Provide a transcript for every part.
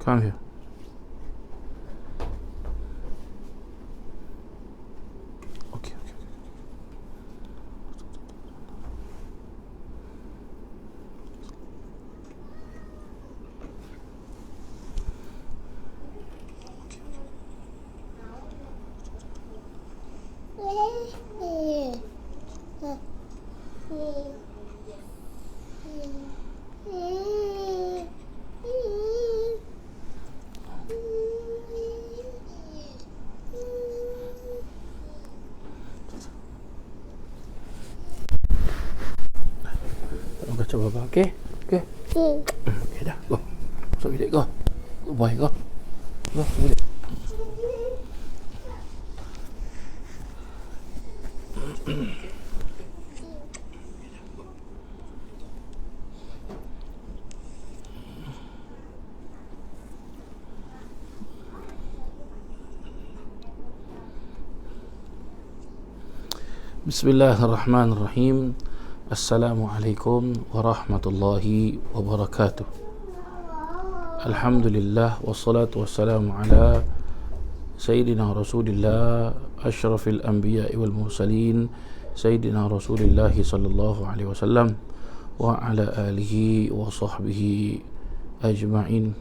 Come here. Okay. Baca bapa, okey? Okey. Okey dah. Go. Masuk bilik go. Good boy, go. Go, bilik. Bismillahirrahmanirrahim. Assalamualaikum warahmatullahi wabarakatuh. Alhamdulillah wassalatu wassalamu ala Sayyidina Rasulillah asyrafil anbiya'i wal mursalin Sayyidina Rasulillah sallallahu alaihi wasallam wa ala alihi wa sahbihi ajma'in.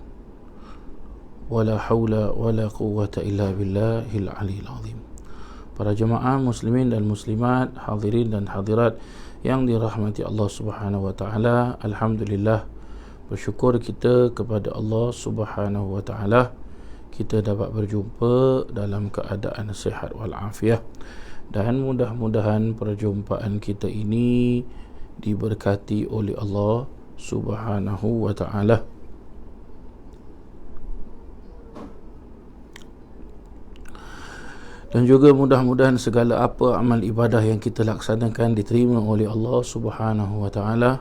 Wala hawla wala quwwata illa billahil aliyil azim. Para jemaah muslimin dan muslimat, hadirin dan hadirat yang dirahmati Allah Subhanahu wa taala, alhamdulillah, bersyukur kita kepada Allah Subhanahu wa taala kita dapat berjumpa dalam keadaan sihat wal afiah, dan mudah-mudahan perjumpaan kita ini diberkati oleh Allah Subhanahu wa taala. Dan juga mudah-mudahan segala apa amal ibadah yang kita laksanakan diterima oleh Allah Subhanahu wa taala.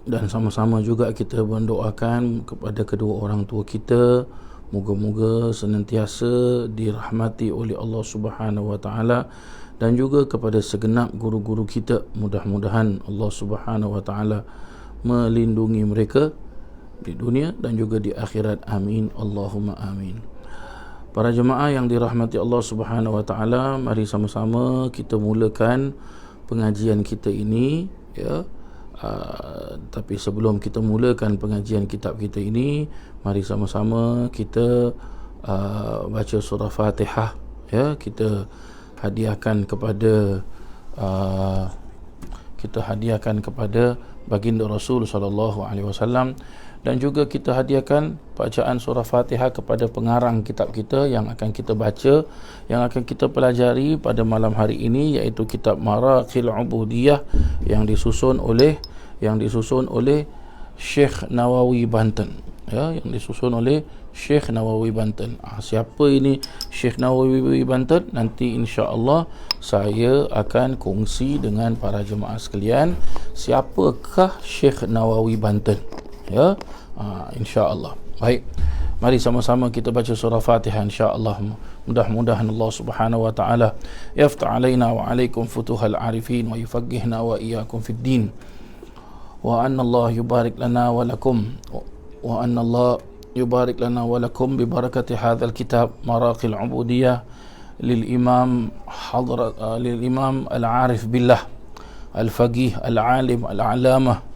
Dan sama-sama juga kita mendoakan kepada kedua orang tua kita, moga-moga senantiasa dirahmati oleh Allah Subhanahu wa taala, dan juga kepada segenap guru-guru kita, mudah-mudahan Allah Subhanahu wa taala melindungi mereka di dunia dan juga di akhirat. Amin, Allahumma amin. Para jemaah yang dirahmati Allah Subhanahu wa taala, mari sama-sama kita mulakan pengajian kita ini, ya. Tapi sebelum kita mulakan pengajian kitab kita ini, mari sama-sama kita baca surah Fatihah, ya. Kita hadiahkan kepada baginda Rasul sallallahu alaihi wasallam, dan juga kita hadiahkan bacaan surah Fatihah kepada pengarang kitab kita yang akan kita baca, yang akan kita pelajari pada malam hari ini, iaitu kitab Maraqil Ubudiyah yang disusun oleh Syekh Nawawi Banten, ya, yang disusun oleh Syekh Nawawi Banten. Siapa ini Syekh Nawawi Banten? Nanti insya-Allah saya akan kongsi dengan para jemaah sekalian siapakah Syekh Nawawi Banten, ya. Insya-Allah. Baik, mari sama-sama kita baca surah Fatihah insya-Allah. Mudah-mudahan Allah Subhanahu wa taala yaftah alaina wa alaikum futuhal arifin wa yufaqqihna wa iyyakum fid din, wa anna Allah yubarik lana wa lakum, wa anna Allah yubarik lana wa lakum bi barakati hadzal kitab Maraqil Ubudiyah lil Imam al-Arif billah al-Faqih al-Alim al-Alamah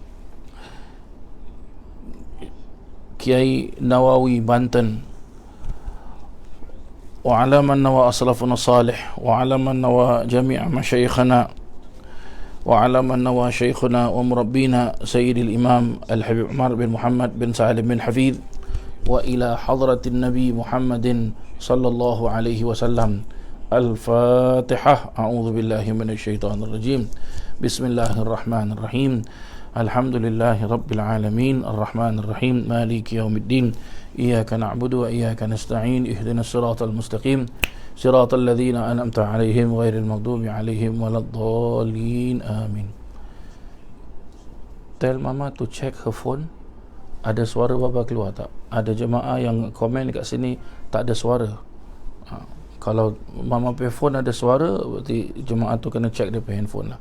Kiai Nawawi Banten, wa ala man nawa aslafuna salih, wa ala man nawa jami'a masyayikhana, wa ala man nawa syekhuna wa murabbina Sayyidil Imam Al-Habib Umar bin Muhammad bin Salim bin Hafidh, wa ila hadratin Nabi Muhammadin sallallahu alaihi wasallam. Al-Fatihah. A'udzu billahi minasy syaithanir rajim. Bismillahirrahmanirrahim. Alhamdulillahi rabbil alamin, arrahmanir rahim, maliki yaumiddin, iyyaka na'budu wa iyyaka nasta'in, ihdinas siratal mustaqim, siratal ladzina an'amta 'alaihim ghairil maghdubi 'alaihim waladdallin. Amin. Tell mama to check her phone. Ada suara baba keluar tak? Ada jemaah yang komen dekat sini tak ada suara. Kalau mama punya phone ada suara, berarti jemaah tu kena check dia punya handphone lah.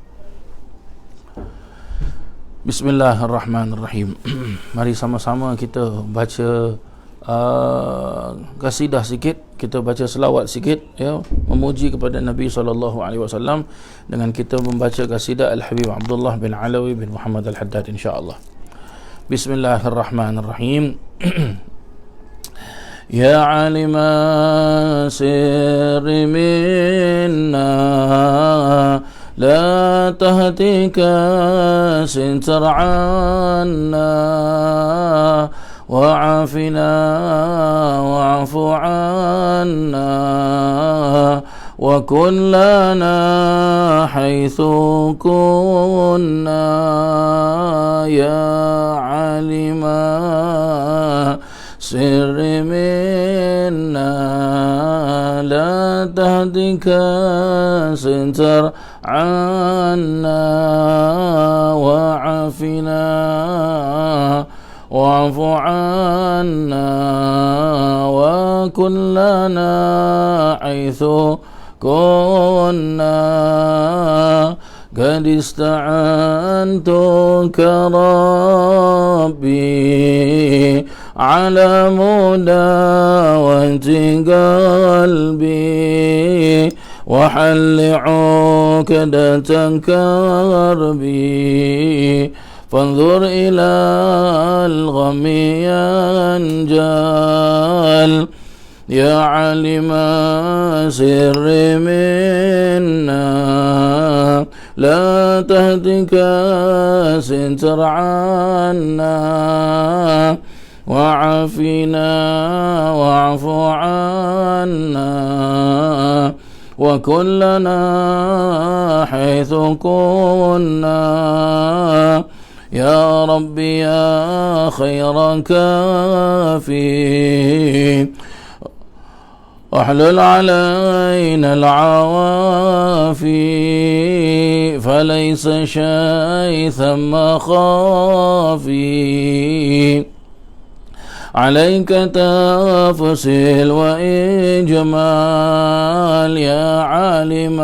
Bismillahirrahmanirrahim. Mari sama-sama kita baca kasidah sikit, kita baca selawat sikit, ya, memuji kepada Nabi SAW dengan kita membaca kasidah Al-Habib Abdullah bin Alawi bin Muhammad Al-Haddad, insya-Allah. Bismillahirrahmanirrahim. Ya alima sirri minna لا تهتك ستر عنا وعافنا واعف عنا وكن لنا حيث كنا يا عالما سر منا لا تهتك ستر عنا وعافنا واعف عنا وكن لنا حيث كنا قد استعنتك ربي على مداوة قلبي وحل عقدة كربي فانظر إلى الغم ينجل يا علم سر منا لا تهتك ستر عنا وعافنا واعف عنا وكن لنا حيث كنا يا ربي يا خير كافي واحلل علينا العوافي فليس شيء ثم خافي عليك تفصيل وإجمال يا عالم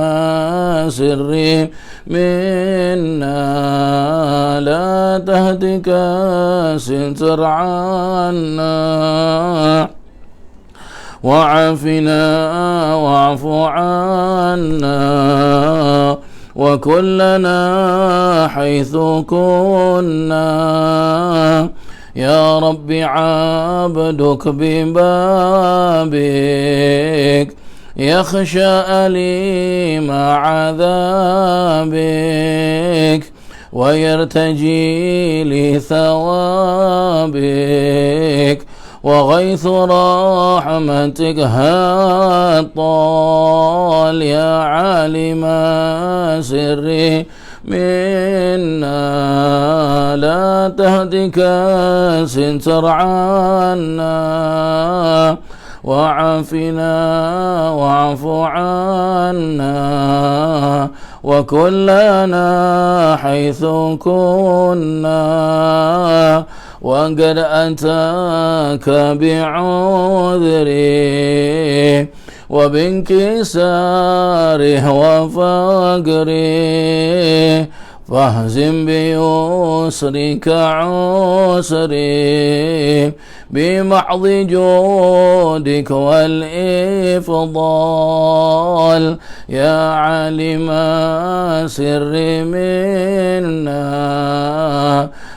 سري منا لا تهتك ستر عنا وعافنا واعف عنا وكن لنا حيث كنا يا رب عبدك ببابك يخشى أليم عذابك ويرتجي لثوابك وغيث رحمتك هطال يا عالم سري منا لا تهتك ستر عنا وعافنا واعف عنا وكن لنا حيث كنا وقد أتاك بعذري وبانكساره وفقره فاهزم بيسرك عسري بمحض جودك والإفضال يا عالم سر منا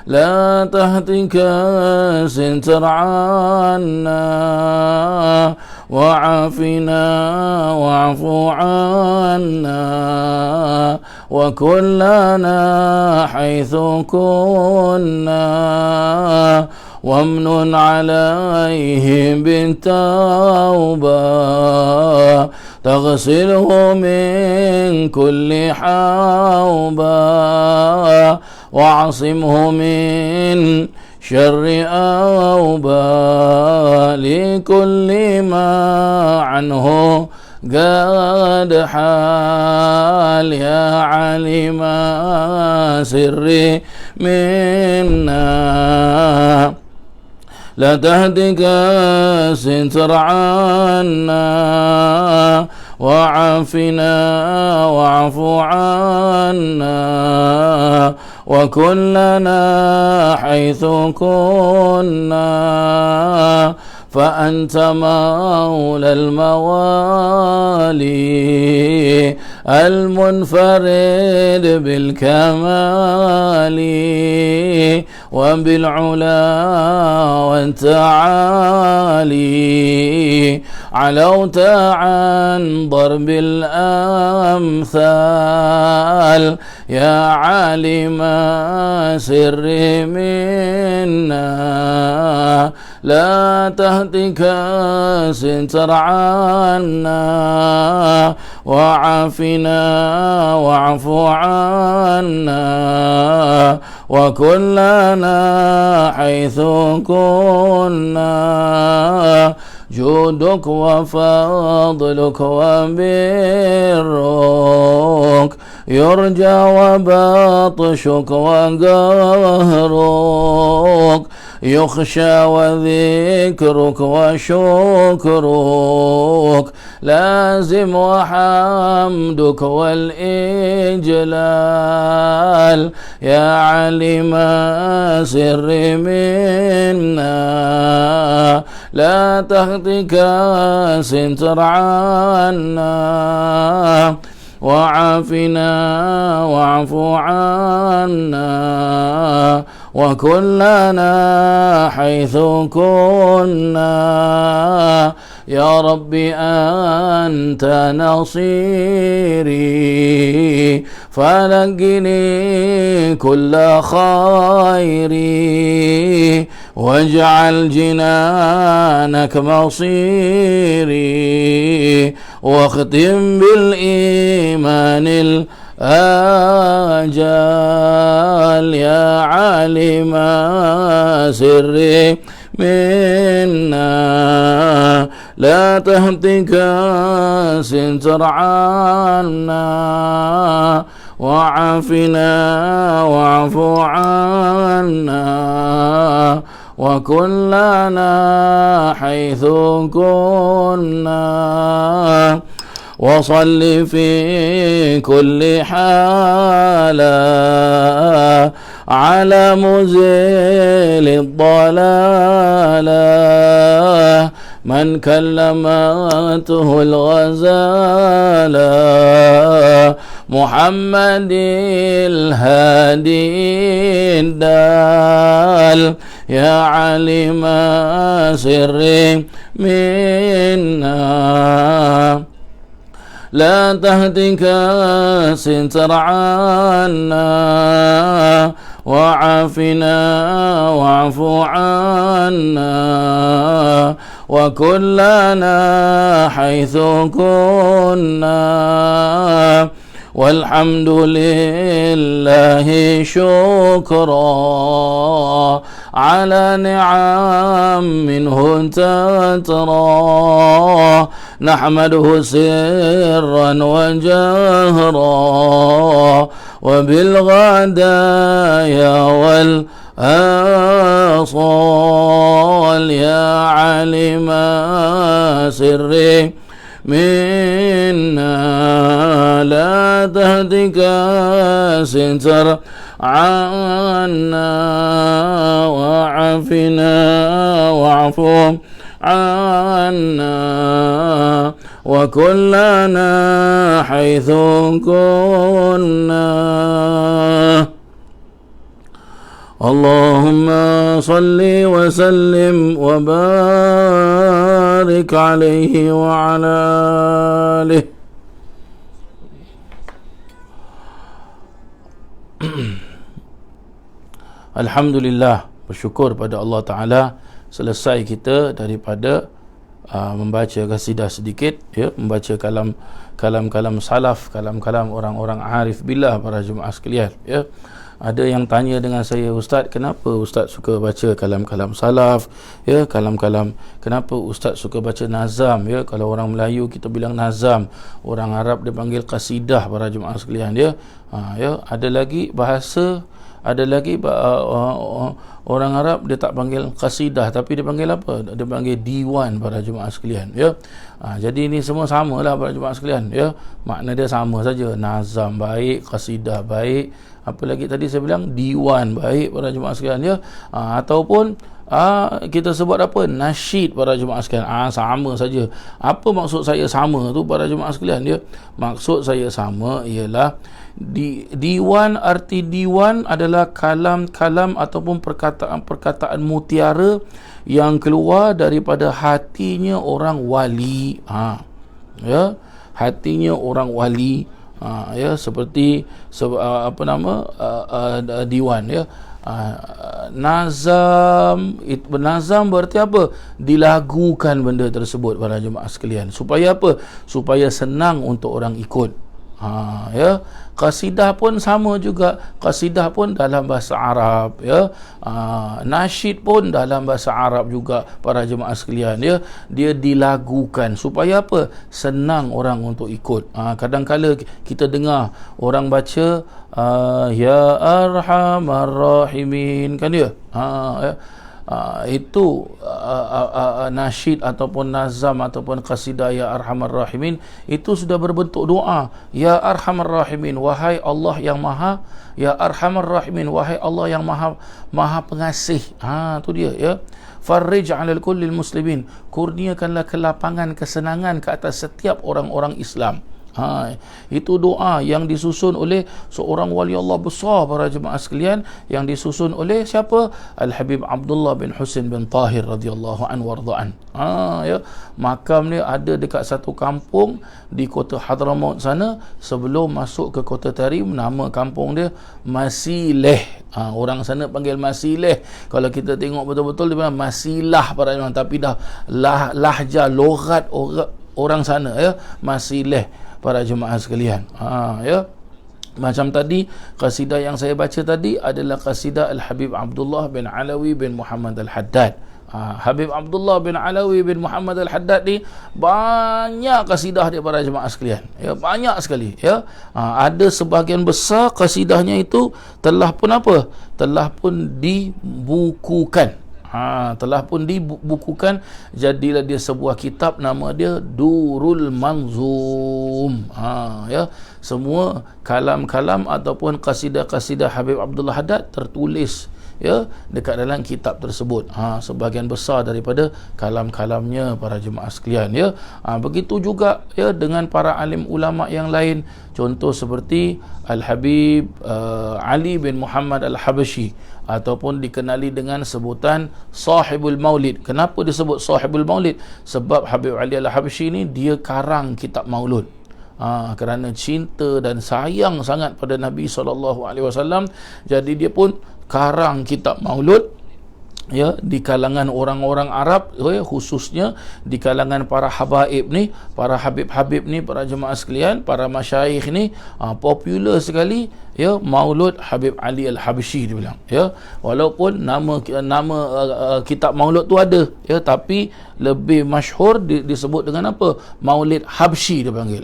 لا تهتك ستر عنا وعافنا واعف عنا وكن لنا حيث كنا وامنن عليه بالتوبة تغسله من كل حوبة وعصمه من شر أوبا لكل ما عنه قد حال يا علم سري منا لا تهتك ستر عنا وعافنا واعف عنا وكلنا حيث كنا فأنت مولى الموالي المنفرد بالكمال وبالعلا والتعالي علوت عن ضرب الأمثال يا عالم سر منا لا تهتك ستر عنا وعافنا واعف عنا وكلنا حيث كنا جودك وفضلك وبرك يرجى وبطشك وقهرك يخشى وذكرك وشكرك لازم وحمدك والإجلال يا علم سر منا لا تهتك ستر عنا وعافنا واعف عنا وكلنا حيث كنا يا ربي أنت نصيري فلقني كل خيري واجعل جنانك مصيري واختم بالإيمان الآجال يا عالم سري منا لا تهتك ستر عنا وعافنا واعف عنا وكلنا حيث كنا وصل في كل حالة على مزيل الضلالة من كلمته الغزالة محمد الهادي الدال يا علم سر منا لا تهتك ستر عنا وعافنا واعف عنا وكلنا حيث كنا والحمد لله شكرا على نعم منه تترى نحمده سرا وجهرا وبالغدايا والآصال يا علم سري منا لا تهتك ستر عنا وعافنا واعف عنا وكلنا حيث كنا اللهم صل وسلم وبارك عليه وعلى آله. Alhamdulillah, bersyukur pada Allah Ta'ala. Selesai kita daripada membaca kasidah sedikit, ya, membaca kalam-kalam salaf, kalam-kalam orang-orang arif billah, para jemaah sekalian, ya. Ada yang tanya dengan saya, Ustaz, kenapa Ustaz suka baca kalam-kalam salaf, ya, kalam-kalam, kenapa Ustaz suka baca nazam, ya? Kalau orang Melayu kita bilang nazam, orang Arab dia panggil qasidah, para jemaah sekalian, ya. Ya, ada lagi bahasa, Ada lagi orang Arab dia tak panggil qasidah, tapi dia panggil apa? Dia panggil diwan para jemaah sekalian, ya. Jadi ini semua samalah para jemaah sekalian, ya. Makna dia sama saja. Nazam baik, qasidah baik, apa lagi tadi saya bilang, diwan baik para jemaah sekalian, ya. Ataupun kita sebut apa, nasyid para jemaah sekalian, sama saja. Apa maksud saya sama tu para jemaah sekalian, ya? Maksud saya sama ialah diwan, arti diwan adalah kalam-kalam ataupun perkataan-perkataan mutiara yang keluar daripada hatinya orang wali, ya, hatinya orang wali, ya, seperti apa nama, diwan, ya. Nazam berarti apa? Dilagukan benda tersebut para jemaah sekalian. Supaya apa? Supaya senang untuk orang ikut. Ya. Qasidah pun sama juga. Qasidah pun dalam bahasa Arab, ya. Nasyid pun dalam bahasa Arab juga para jemaah sekalian, ya. Dia dilagukan supaya apa? Senang orang untuk ikut. Kadang-kala kita dengar orang baca ya arhamar rahimin, kan dia? Ya. Itu nasyid ataupun nazam ataupun qasidah ya arhamar rahimin, itu sudah berbentuk doa. Ya arhamar rahimin, wahai Allah yang maha, ya arhamar rahimin, wahai Allah yang maha pengasih. Tu dia, ya. Farrij 'alal kullil muslimin, kurniakanlah kelapangan, kesenangan ke atas setiap orang-orang Islam. Itu doa yang disusun oleh seorang wali Allah besar para jemaah sekalian, yang disusun oleh siapa? Al-Habib Abdullah bin Husain bin Tahir radhiyallahu anhu warda'an. Ya, makam ni ada dekat satu kampung di kota Hadramaut sana. Sebelum masuk ke kota Tarim, nama kampung dia Masileh. Orang sana panggil Masileh. Kalau kita tengok betul-betul dia bilang Masilah para jemaah, tapi dah lahjah loghat orang sana, ya, Masileh para jemaah sekalian. Ya. Macam tadi, qasidah yang saya baca tadi adalah qasidah Al-Habib Abdullah bin Alawi bin Muhammad Al-Haddad. Habib Abdullah bin Alawi bin Muhammad Al-Haddad ni banyak qasidah dia para jemaah sekalian, ya, banyak sekali, ya. Ada sebahagian besar qasidahnya itu telah pun apa? Telah pun dibukukan. Telah pun dibukukan, jadilah dia sebuah kitab, nama dia Durul Manzum. Ya, semua kalam-kalam ataupun qasidah-qasidah Habib Abdullah Haddad tertulis, ya, dekat dalam kitab tersebut. Sebahagian besar daripada kalam-kalamnya para jemaah sekalian, ya. Begitu juga, ya, dengan para alim ulama yang lain. Contoh seperti Al-Habib Ali bin Muhammad Al-Habashi, ataupun dikenali dengan sebutan Sahibul Maulid. Kenapa disebut Sahibul Maulid? Sebab Habib Ali Al-Habashi ni dia karang kitab Maulud. Kerana cinta dan sayang sangat pada Nabi SAW, jadi dia pun karang kitab Maulud, ya, di kalangan orang-orang Arab, ya, khususnya di kalangan para habaib ni, para habib-habib ni para jemaah sekalian, para masyayikh ni, popular sekali, ya, Maulud Habib Ali Al-Habashi dia bilang, ya. Walaupun nama kitab Maulud tu ada, ya, tapi lebih masyhur disebut dengan apa? Maulid Habsyi dia panggil.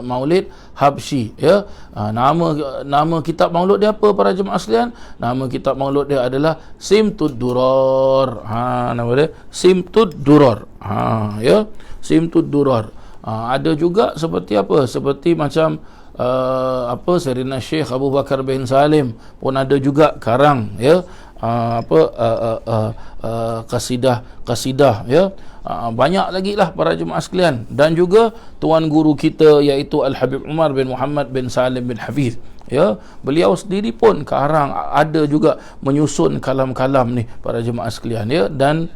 Maulid Habsyi, ya. Nama kitab Maulud dia apa para jemaah sekalian? Nama kitab Maulud dia adalah Simtud Durar. Nama dia Simtud Durar. Ya, Simtud Durar. Ada juga seperti apa? Seperti macam Sayyidina Syekh Abu Bakar bin Salim pun ada juga karang, ya, qasidah, ya. Banyak lagi lah para jemaah sekalian. Dan juga tuan guru kita iaitu Al-Habib Umar bin Muhammad bin Salim bin Hafiz, ya, beliau sendiri pun karang, ada juga menyusun kalam-kalam ni para jemaah sekalian, ya. Dan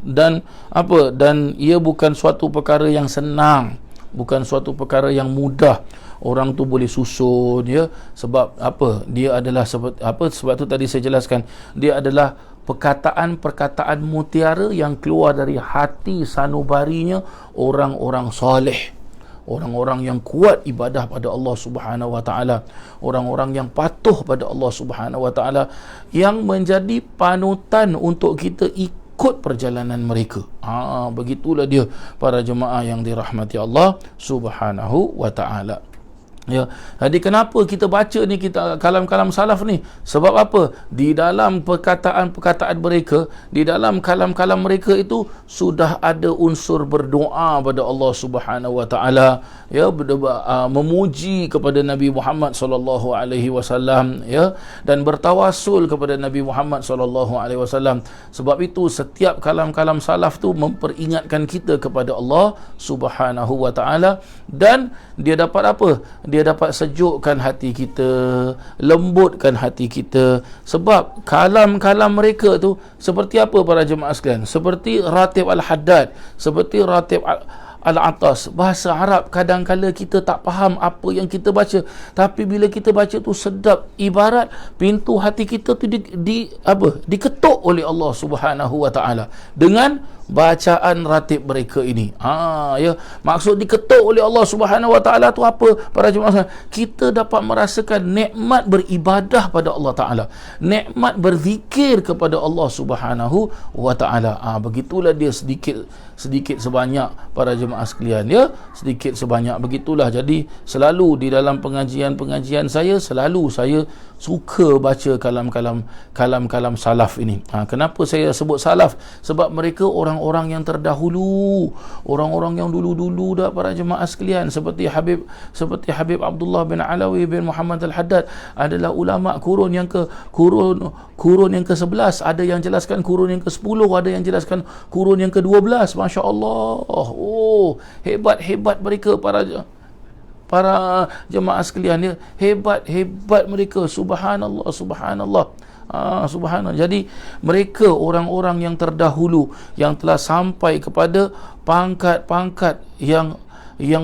ia bukan suatu perkara yang senang, bukan suatu perkara yang mudah orang tu boleh susun, ya. Sebab apa? Dia adalah sebab tu tadi saya jelaskan, dia adalah perkataan-perkataan mutiara yang keluar dari hati sanubarinya orang-orang soleh, orang-orang yang kuat ibadah pada Allah Subhanahu wa taala, orang-orang yang patuh pada Allah Subhanahu wa taala, yang menjadi panutan untuk kita ikut perjalanan mereka. Begitulah dia para jemaah yang dirahmati Allah Subhanahu wa taala. Ya, jadi kenapa kita baca ni, kita kalam-kalam salaf ni? Sebab apa? Di dalam perkataan-perkataan mereka, di dalam kalam-kalam mereka itu sudah ada unsur berdoa pada Allah Subhanahu wa taala, ya, memuji kepada Nabi Muhammad sallallahu alaihi wasallam, ya, dan bertawasul kepada Nabi Muhammad sallallahu alaihi wasallam. Sebab itu setiap kalam-kalam salaf tu memperingatkan kita kepada Allah Subhanahu wa taala, dan dia dapat apa? Dia dapat sejukkan hati kita, lembutkan hati kita. Sebab kalam-kalam mereka tu seperti apa para jemaah sekalian? Seperti Ratib Al-Haddad, seperti Ratib Al-Atas. Bahasa Arab kadang-kala kita tak faham apa yang kita baca, tapi bila kita baca tu sedap, ibarat pintu hati kita tu diketuk oleh Allah Subhanahu wa taala dengan bacaan ratib mereka ini. Ya, maksud diketuk oleh Allah Subhanahu wa taala tu apa para jemaah? Kita dapat merasakan nikmat beribadah pada Allah taala, nikmat berzikir kepada Allah Subhanahu wa taala. Begitulah dia sedikit sebanyak para jemaah sekalian, ya, sedikit sebanyak begitulah. Jadi selalu di dalam pengajian saya, selalu saya suka baca kalam-kalam salaf ini. Kenapa saya sebut salaf? Sebab mereka orang-orang yang terdahulu, orang-orang yang dulu-dulu dah para jemaah sekalian, seperti Habib Abdullah bin Alawi bin Muhammad Al-Haddad adalah ulama kurun yang ke-11, ada yang jelaskan kurun yang ke-10, ada yang jelaskan kurun yang ke-12. Masya-Allah. Oh, hebat mereka para jemaah sekalian, ya, hebat mereka. Subhanallah. Subhanallah. Jadi mereka orang-orang yang terdahulu yang telah sampai kepada pangkat-pangkat yang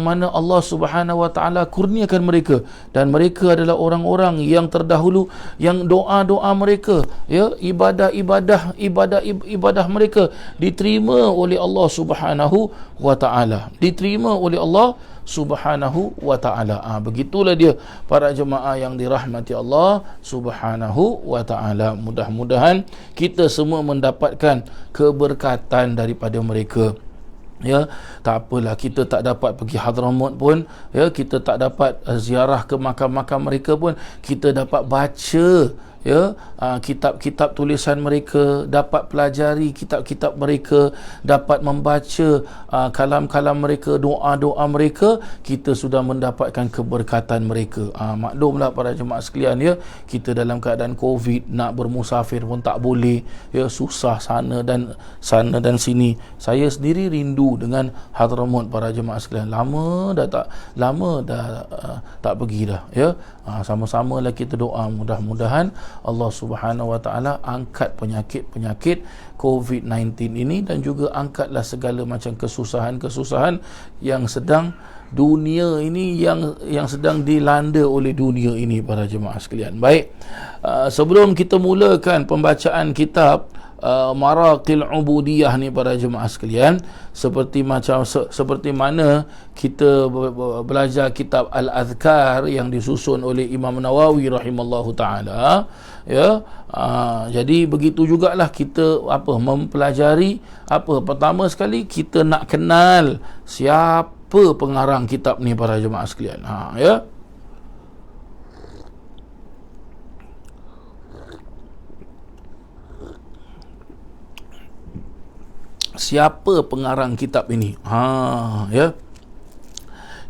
mana Allah Subhanahu wa taala kurniakan mereka, dan mereka adalah orang-orang yang terdahulu yang doa-doa mereka, ya, ibadah mereka diterima oleh Allah Subhanahu wa taala, diterima oleh Allah Subhanahu wa taala. Begitulah dia para jemaah yang dirahmati Allah Subhanahu wa taala. Mudah-mudahan kita semua mendapatkan keberkatan daripada mereka. Ya, tak apalah kita tak dapat pergi Hadramaut pun, ya, kita tak dapat ziarah ke makam-makam mereka pun, kita dapat baca, ya, kitab-kitab tulisan mereka, dapat pelajari kitab-kitab mereka, dapat membaca kalam-kalam mereka, doa-doa mereka, kita sudah mendapatkan keberkatan mereka. Maklumlah para jemaah sekalian, ya, kita dalam keadaan Covid, nak bermusafir pun tak boleh, ya, susah sana dan sini. Saya sendiri rindu dengan Hadramaut para jemaah sekalian. Lama dah tak pergi dah, ya. Sama-samalah kita doa, mudah-mudahan Allah Subhanahu wa taala angkat penyakit COVID-19 ini, dan juga angkatlah segala macam kesusahan yang sedang dunia ini yang sedang dilanda oleh dunia ini para jemaah sekalian. Baik, sebelum kita mulakan pembacaan kitab Maraqil Ubudiyah ni para jemaah sekalian, seperti mana kita belajar kitab Al-Adhkar yang disusun oleh Imam Nawawi rahimallahu taala, ya. Jadi begitu jugalah kita mempelajari pertama sekali kita nak kenal siapa pengarang kitab ni para jemaah sekalian. Ya. Siapa pengarang kitab ini? Ya.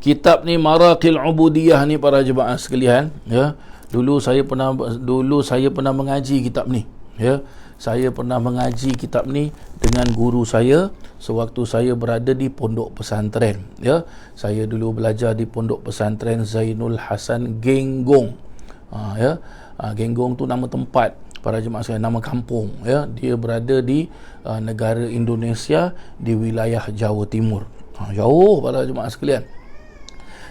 Kitab ni Maraqil Ubudiyah ni para jemaah sekalian, ya. Dulu saya pernah mengaji kitab ni, ya. Saya pernah mengaji kitab ni dengan guru saya sewaktu saya berada di pondok pesantren, ya. Saya dulu belajar di pondok pesantren Zainul Hasan Genggong. Ya. Genggong tu nama tempat para jemaah sekalian, nama kampung, ya. Dia berada di negara Indonesia, di wilayah Jawa Timur. Jauh para jemaah sekalian.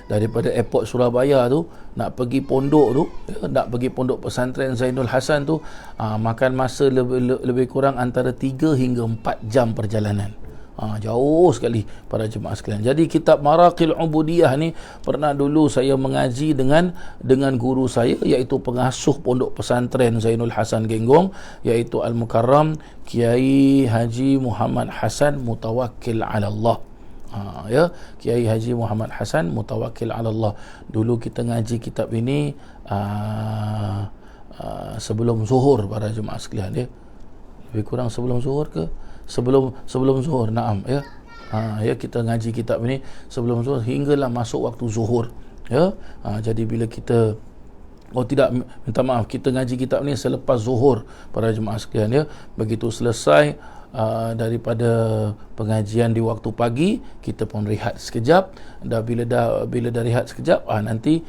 Daripada airport Surabaya tu nak pergi pondok tu, ya, nak pergi pondok pesantren Zainul Hasan tu, makan masa lebih kurang antara 3 hingga 4 jam perjalanan. Jauh sekali para jemaah sekalian. Jadi kitab Maraqil Ubudiyah ni pernah dulu saya mengaji dengan guru saya, iaitu pengasuh pondok pesantren Zainul Hasan Genggong, iaitu Al-Mukarram Kiai Haji Muhammad Hasan Mutawakkil ala Allah. Ya, Kiai Haji Muhammad Hasan Mutawakkil ala Allah. Dulu kita ngaji kitab ini sebelum zuhur para jemaah sekalian, ya. Lebih kurang sebelum zuhur ke sebelum zuhur, naam, ya. Ya, kita ngaji kitab ini sebelum zuhur hinggalah masuk waktu zuhur, ya. Jadi bila kita minta maaf, kita ngaji kitab ni selepas zuhur para jemaah sekalian, ya. Begitu selesai daripada pengajian di waktu pagi, kita pun rehat sekejap. Bila dah rehat sekejap, nanti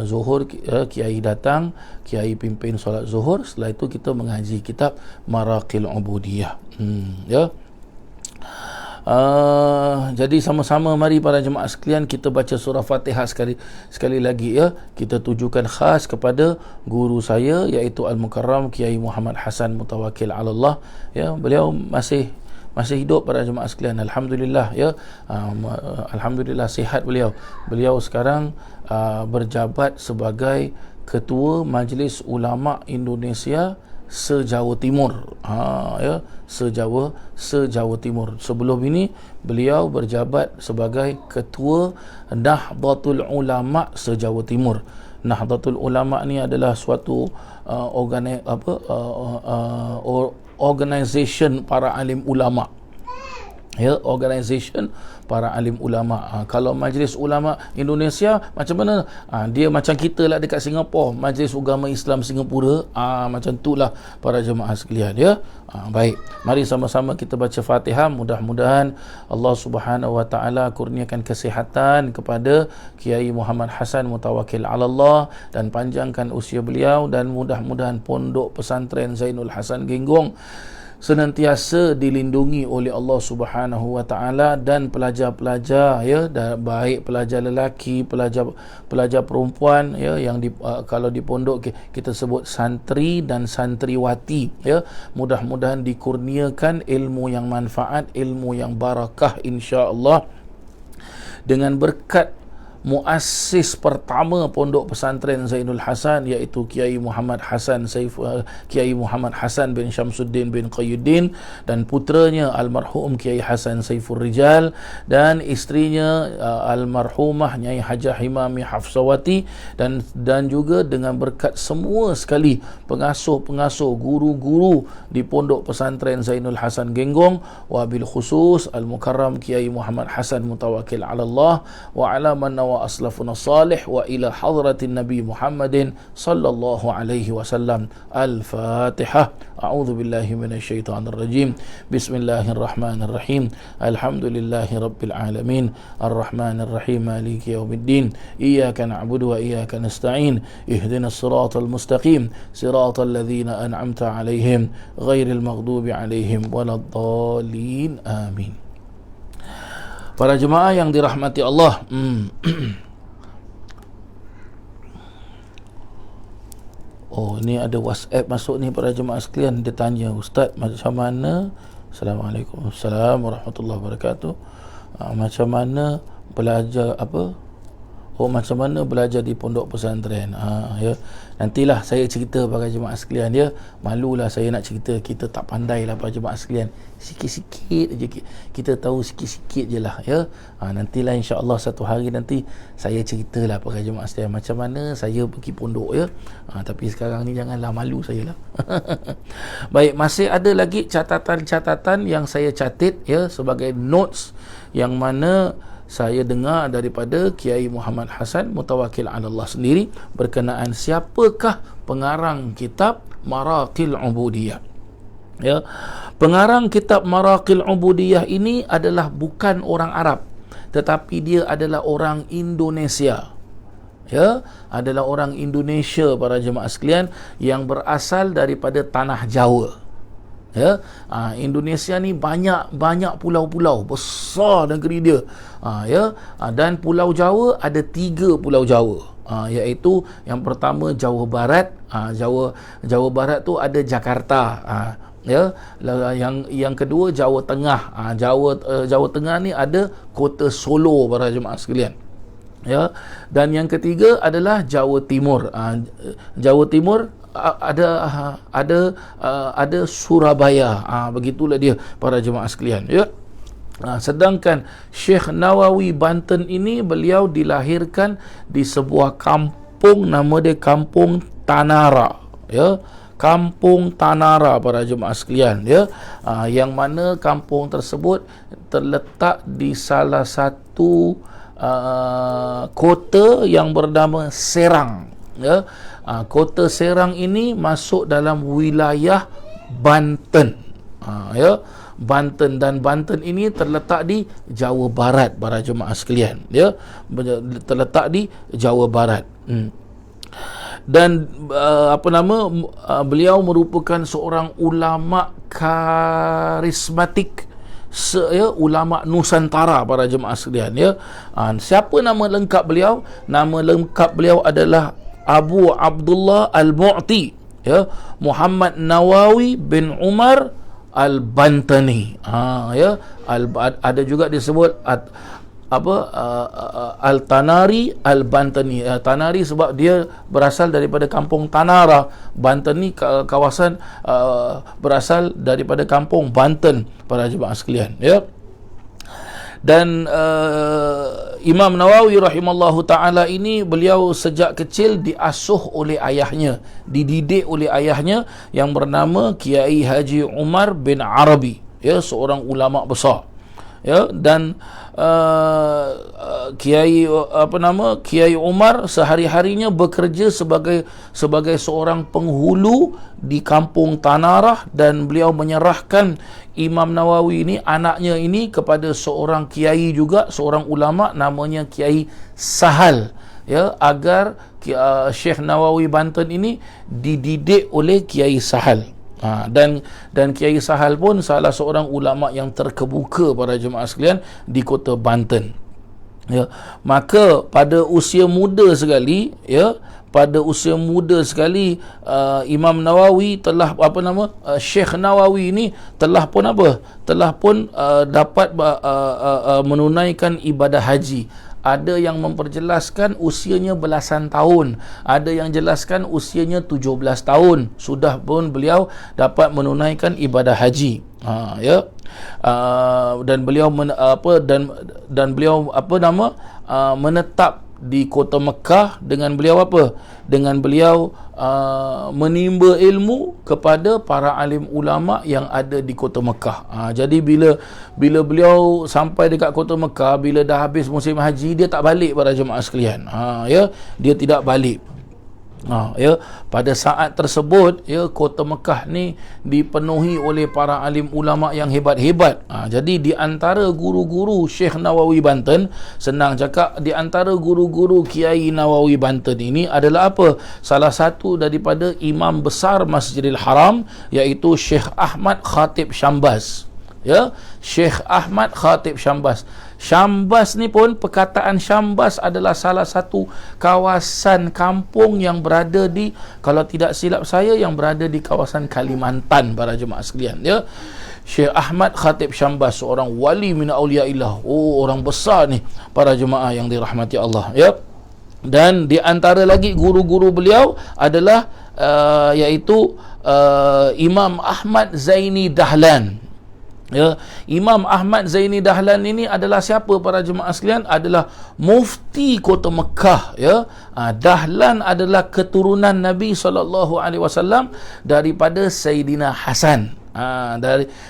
zuhur, kiai datang, kiai pimpin solat zuhur. Setelah itu kita mengaji kitab Maraqil Ubudiyah, ya. Jadi sama-sama mari para jemaah sekalian kita baca surah Fatihah sekali lagi, ya. Kita tujukan khas kepada guru saya, iaitu Al-Mukarram Kiai Muhammad Hasan Mutawakkil ala Allah, ya. Beliau masih hidup para jemaah sekalian, alhamdulillah, ya. Alhamdulillah sihat beliau. Beliau sekarang berjabat sebagai Ketua Majlis Ulama Indonesia se-Jawa Timur, ya, se-Jawa Timur. Sebelum ini beliau berjabat sebagai Ketua Nahdlatul Ulama se-Jawa Timur. Nahdlatul Ulama ni adalah suatu organisation para alim ulama, ya, organisation para alim ulama. Kalau Majlis Ulama Indonesia macam mana? Dia macam kita lah dekat Singapura, Majlis Agama Islam Singapura. Macam itulah para jemaah sekalian, ya. Baik, mari sama-sama kita baca Fatihah. Mudah-mudahan Allah Subhanahu wa taala kurniakan kesihatan kepada Kiai Muhammad Hasan Mutawakkil ala Allah dan panjangkan usia beliau, dan mudah-mudahan Pondok Pesantren Zainul Hasan Genggong senantiasa dilindungi oleh Allah Subhanahu wa taala, dan pelajar-pelajar, ya, baik pelajar lelaki, pelajar perempuan, ya, yang kalau di pondok kita sebut santri dan santriwati, ya, mudah-mudahan dikurniakan ilmu yang manfaat, ilmu yang barakah insya-Allah, dengan berkat muassis pertama Pondok Pesantren Zainul Hasan, iaitu Kiai Muhammad Hasan Kiai Muhammad Hasan bin Syamsuddin bin Qayyuddin, dan putranya almarhum Kiai Hasan Saiful Rijal, dan isterinya almarhumah Nyai Hajah Himami Hafsawati, dan juga dengan berkat semua sekali pengasuh-pengasuh, guru-guru di Pondok Pesantren Zainul Hasan Genggong, wabil khusus Al-Mukarram Kiai Muhammad Hasan Mutawakkil ala Allah, wa ala man aslafuna salih, wa ila hadratin Nabi Muhammadin sallallahu alaihi wasallam. Al-Fatihah. A'udzu billahi minasyaitonir rajim. Bismillahirrahmanirrahim. Alhamdulillahi rabbil alamin. Arrahmanir rahim. Maliki yaumiddin. Iyyaka na'budu wa iyyaka nasta'in. Ihdinas siratal mustaqim. Siratal ladzina an'amta 'alaihim ghairil maghdubi 'alaihim waladdallin. Amin. Para jemaah yang dirahmati Allah, ini ada WhatsApp masuk ni para jemaah sekalian. Dia tanya, Ustaz, macam mana? Assalamualaikum warahmatullahi wabarakatuh. Macam mana belajar macam mana belajar di pondok pesantren? Ya, nantilah saya cerita para jemaah sekalian, ya. Malulah saya nak cerita, kita tak pandai lah para jemaah sekalian. Sikit-sikit aja kita tahu, sikit-sikit je lah, ya. Nantilah insya-Allah satu hari nanti saya ceritalah para jemaah sekalian macam mana saya pergi pondok, ya. Tapi sekarang ni janganlah malu saya lah. Baik, masih ada lagi catatan-catatan yang saya catat, ya, sebagai notes yang mana saya dengar daripada Kiai Muhammad Hasan Mutawakkil ala Allah sendiri berkenaan siapakah pengarang kitab Maraqil Ubudiyah. Ya, pengarang kitab Maraqil Ubudiyah ini adalah bukan orang Arab, tetapi dia adalah orang Indonesia. Ya, adalah orang Indonesia para jemaah sekalian yang berasal daripada tanah Jawa. Ya, Indonesia ni banyak pulau-pulau, besar negeri dia. Ya, dan Pulau Jawa ada 3 Pulau Jawa. Iaitu yang pertama Jawa Barat. Jawa Barat tu ada Jakarta. Ya, yang kedua Jawa Tengah. Jawa Tengah ni ada kota Solo para jemaah sekalian. Ya, dan yang ketiga adalah Jawa Timur. Jawa Timur ada Surabaya. Begitulah dia para jemaah sekalian, ya. Sedangkan Syekh Nawawi Banten ini beliau dilahirkan di sebuah kampung, nama dia Kampung Tanara, ya, Kampung Tanara para jemaah sekalian, ya. Yang mana kampung tersebut terletak di salah satu kota yang bernama Serang, ya. Kota Serang ini masuk dalam wilayah Banten, ya, Banten, dan Banten ini terletak di Jawa Barat para jemaah sekalian, ya, terletak di Jawa Barat. Dan beliau merupakan seorang ulama karismatik, ulama Nusantara para jemaah sekalian, ya. Siapa nama lengkap beliau? Nama lengkap beliau adalah Abu Abdullah Al-Mu'ti, ya, Muhammad Nawawi bin Umar Al-Bantani. Ya, ada juga disebut Al-Tanari Al-Bantani. Tanari sebab dia berasal daripada kampung Tanara. Bantani kawasan berasal daripada kampung Banten para jemaah sekalian, ya. Dan Imam Nawawi rahimallahu ta'ala ini, beliau sejak kecil diasuh oleh ayahnya, dididik oleh ayahnya yang bernama Kiai Haji Umar bin Arabi, ya, seorang ulama besar, ya. Dan Kiai Umar sehari-harinya bekerja sebagai seorang penghulu di kampung Tanarah, dan beliau menyerahkan Imam Nawawi ini, anaknya ini, kepada seorang kiai juga, seorang ulama namanya Kiai Sahal, ya, agar Syekh Nawawi Banten ini dididik oleh Kiai Sahal. Dan Kiai Sahal pun salah seorang ulama yang terkemuka para jemaah sekalian di kota Banten, ya. Maka pada usia muda sekali, ya, Imam Nawawi telah Syekh Nawawi ini telah pun dapat menunaikan ibadah haji. Ada yang memperjelaskan usianya belasan tahun, ada yang jelaskan usianya 17 tahun sudah pun beliau dapat menunaikan ibadah haji. Ya. Dan beliau menetap di kota Mekah dengan beliau menimba ilmu kepada para alim ulama yang ada di kota Mekah. Jadi bila beliau sampai dekat kota Mekah, bila dah habis musim haji, dia tak balik para jemaah sekalian. Ya, dia tidak balik. Ya, pada saat tersebut, ya, kota Mekah ni dipenuhi oleh para alim ulama yang hebat-hebat. Jadi di antara guru-guru Syekh Nawawi Banten, senang cakap, di antara guru-guru Kiai Nawawi Banten ini adalah apa? Salah satu daripada imam besar Masjidil Haram, iaitu Syekh Ahmad Khatib Syambas, ya, Syekh Ahmad Khatib Syambas. Syambas ni pun, perkataan Syambas adalah salah satu kawasan kampung yang berada di, kalau tidak silap saya, yang berada di kawasan Kalimantan para jemaah sekalian, ya. Syekh Ahmad Khatib Syambas, seorang wali min auliyaillah, orang besar ni para jemaah yang dirahmati Allah, ya. Dan di antara lagi guru-guru beliau adalah iaitu Imam Ahmad Zaini Dahlan. Ya, Imam Ahmad Zaini Dahlan ini adalah siapa para jemaah sekalian? Adalah mufti kota Mekah, ya. Dahlan adalah keturunan Nabi SAW daripada Sayyidina Hasan.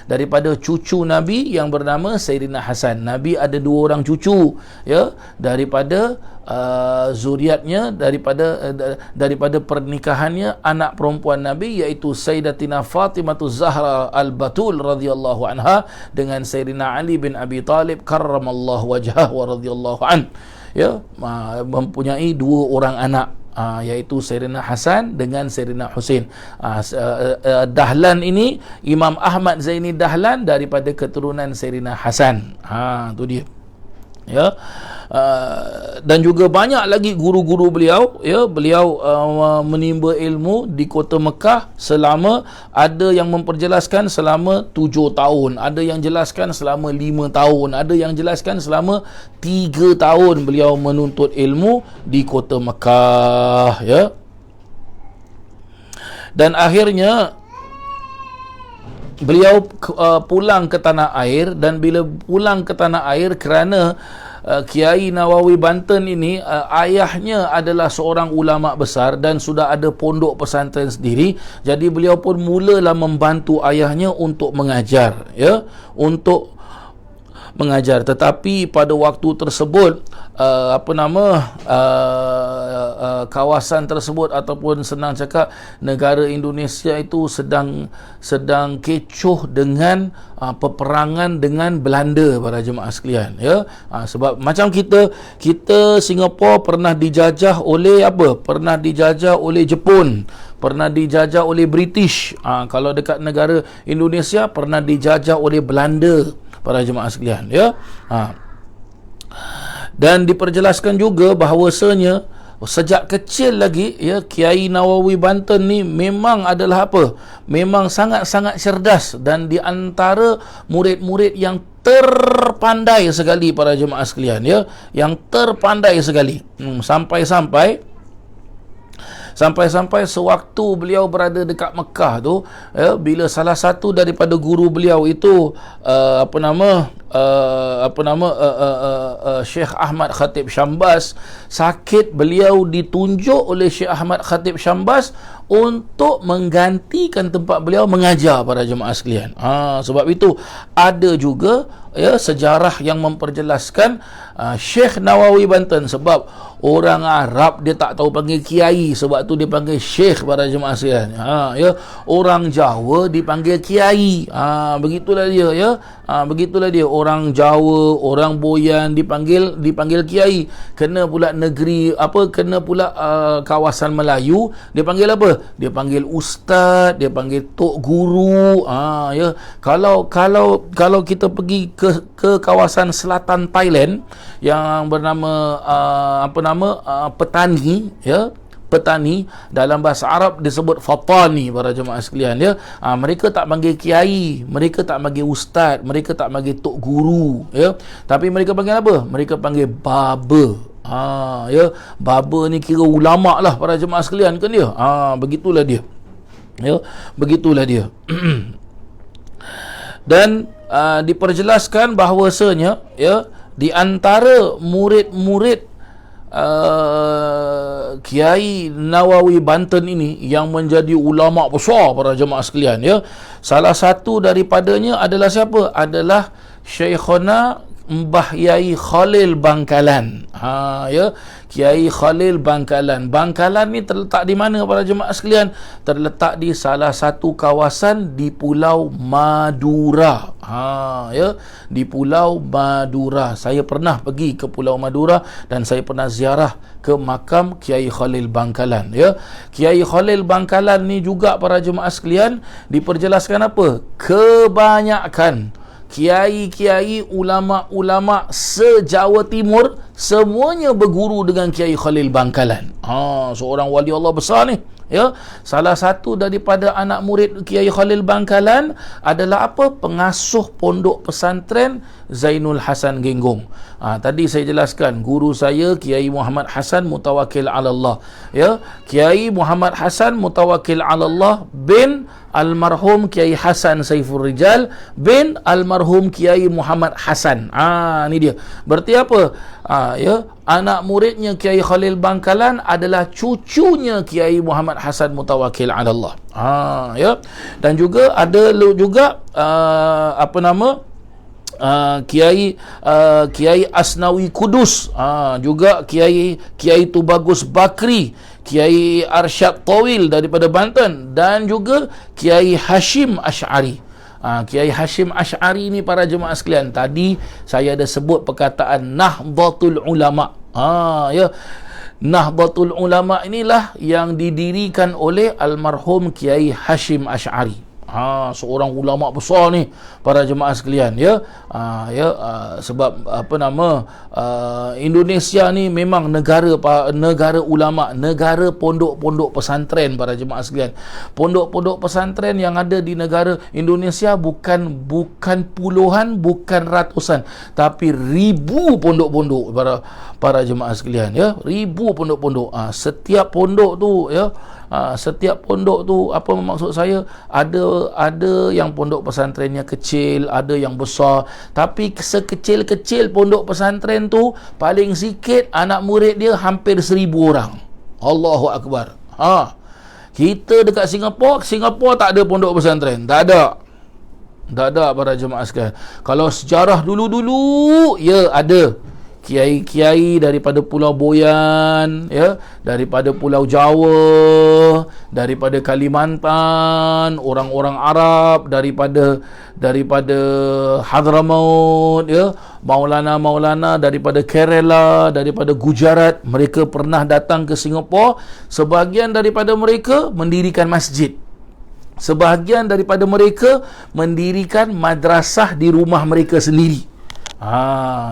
Daripada cucu Nabi yang bernama Sayyidina Hasan. Nabi ada 2 orang cucu, ya, daripada zuriatnya, daripada pernikahannya anak perempuan Nabi, iaitu Sayyidatina Fatimah Zahra Al-Batul radhiyallahu anha dengan Sayyidina Ali bin Abi Talib karramallahu wajhah wa radhiyallahu an, ya, mempunyai 2 orang anak, iaitu Sayyidina Hasan dengan Sayyidina Husain. Dahlan ini, Imam Ahmad Zaini Dahlan daripada keturunan Sayyidina Hasan. Tu dia, ya. Dan juga banyak lagi guru-guru beliau, ya. Beliau menimba ilmu di kota Mekah selama, ada yang memperjelaskan selama 7 tahun, ada yang jelaskan selama 5 tahun, ada yang jelaskan selama 3 tahun beliau menuntut ilmu di kota Mekah, ya. Dan akhirnya beliau pulang ke tanah air, dan bila pulang ke tanah air kerana Kiai Nawawi Banten ini ayahnya adalah seorang ulama besar dan sudah ada pondok pesantren sendiri, jadi beliau pun mulalah membantu ayahnya untuk mengajar, ya, untuk mengajar. Tetapi pada waktu tersebut kawasan tersebut, ataupun senang cakap negara Indonesia itu sedang kecoh dengan peperangan dengan Belanda, para jemaah sekalian, ya. Sebab macam kita Singapura pernah dijajah oleh pernah dijajah oleh Jepun, pernah dijajah oleh British. Kalau dekat negara Indonesia pernah dijajah oleh Belanda, para jemaah sekalian, ya. Dan diperjelaskan juga bahawasanya sejak kecil lagi, ya, Kiai Nawawi Banten ni memang adalah memang sangat-sangat cerdas, dan di antara murid-murid yang terpandai sekali, para jemaah sekalian, ya, yang terpandai sekali. Sampai sewaktu beliau berada dekat Mekah tu, ya, bila salah satu daripada guru beliau itu Syekh Ahmad Khatib Syambas sakit, beliau ditunjuk oleh Syekh Ahmad Khatib Syambas untuk menggantikan tempat beliau mengajar, para jemaah sekalian. Sebab itu ada juga, ya, sejarah yang memperjelaskan Syekh Nawawi Banten, sebab orang Arab dia tak tahu panggil kiai, sebab tu dia panggil syekh, para jemaah sekalian. Ya, orang Jawa dipanggil kiai. Begitulah dia, ya. Begitulah dia, orang Jawa, orang Boyan dipanggil kiai. Kena pula negeri kena pula kawasan Melayu dia panggil dia panggil ustaz, dia panggil tok guru. Ya, kalau kita pergi ke kawasan selatan Thailand yang bernama petani, ya, petani dalam bahasa Arab disebut fatani, para jemaah sekalian, ya. Mereka tak panggil kiai, mereka tak panggil ustaz, mereka tak panggil tok guru, ya, tapi mereka panggil mereka panggil baba. Ya, baba ni kira ulama lah, para jemaah sekalian, kan dia. Begitulah dia, ya, begitulah dia. Dan diperjelaskan bahawasanya, ya, di antara murid-murid Kiai Nawawi Banten ini yang menjadi ulama besar, para jemaah sekalian, ya, salah satu daripadanya adalah siapa? Adalah Syekhona Mbah Yai Khalil Bangkalan. Ya, Kiai Khalil Bangkalan. Bangkalan ni terletak di mana, para jemaah sekalian? Terletak di salah satu kawasan di Pulau Madura. Ya, di Pulau Madura. Saya pernah pergi ke Pulau Madura dan saya pernah ziarah ke makam Kiai Khalil Bangkalan, ya. Kiai Khalil Bangkalan ni juga, para jemaah sekalian, diperjelaskan kebanyakan kiai-kiai, ulama-ulama se-Jawa Timur semuanya berguru dengan Kiai Khalil Bangkalan. Seorang wali Allah besar ni, ya. Salah satu daripada anak murid Kiai Khalil Bangkalan adalah pengasuh pondok pesantren Zainul Hasan Genggong. Tadi saya jelaskan, guru saya Kiai Muhammad Hasan Mutawakkil 'ala Allah, ya. Kiai Muhammad Hasan Mutawakkil 'ala Allah bin almarhum Kiai Hasan Saiful Rijal bin almarhum Kiai Muhammad Hasan. Ni dia. Berarti ya, anak muridnya Kiai Khalil Bangkalan adalah cucunya Kiai Muhammad Hasan Mutawakkil 'ala Allah. Ya. Dan juga ada juga Kiai Asnawi Kudus, juga Kiai Tubagus Bakri, Kiai Arsyad Tawil daripada Banten, dan juga Kiai Hashim Ash'ari. Kiai Hashim Ash'ari ni, para jemaah sekalian, tadi saya ada sebut perkataan Nahdlatul Ulama. Ya, Nahdlatul Ulama inilah yang didirikan oleh almarhum Kiai Hashim Ash'ari. Seorang ulama besar ni, para jemaah sekalian, ya. Sebab Indonesia ni memang negara ulama, negara pondok-pondok pesantren, para jemaah sekalian. Pondok-pondok pesantren yang ada di negara Indonesia bukan puluhan, bukan ratusan, tapi ribu pondok-pondok, para jemaah sekalian, ya. Ribu pondok-pondok. Setiap pondok tu, ya, Setiap pondok tu, apa maksud saya, ada yang pondok pesantrennya kecil, ada yang besar, tapi sekecil-kecil pondok pesantren tu paling sikit anak murid dia hampir 1,000 orang. Allahu Akbar. Kita dekat Singapura tak ada pondok pesantren, tak ada para jemaah sekalian. Kalau sejarah dulu-dulu, ya ada kiai-kiai daripada Pulau Boyan, ya, daripada Pulau Jawa, daripada Kalimantan, orang-orang Arab daripada Hadramaut, ya, Maulana daripada Kerala, daripada Gujarat, mereka pernah datang ke Singapura. Sebahagian daripada mereka mendirikan masjid. Sebahagian daripada mereka mendirikan madrasah di rumah mereka sendiri.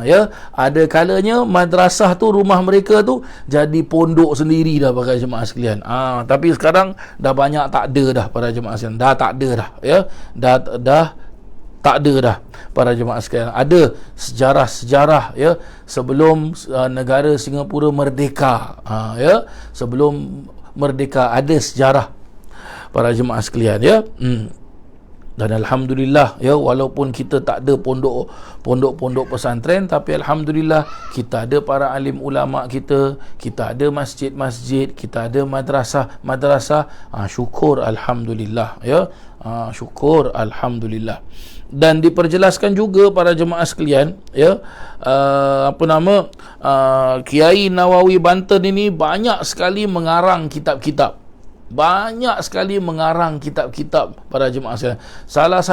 Ya, ada kalanya madrasah tu, rumah mereka tu jadi pondok sendiri dah para jemaah sekalian. Tapi sekarang dah banyak tak ada dah para jemaah sekalian. Dah tak ada dah, ya. Dah tak ada dah para jemaah sekalian. Ada sejarah-sejarah, ya, sebelum negara Singapura merdeka. Ya, sebelum merdeka ada sejarah para jemaah sekalian, ya. Dan alhamdulillah, ya, walaupun kita tak ada pondok pesantren, tapi alhamdulillah kita ada para alim ulama kita ada masjid-masjid, kita ada madrasah. Syukur alhamdulillah, ya. Syukur alhamdulillah. Dan diperjelaskan juga para jemaah sekalian, ya, Kiai Nawawi Banten ini banyak sekali mengarang kitab-kitab. Banyak sekali mengarang kitab-kitab para jemaah sekalian. Salah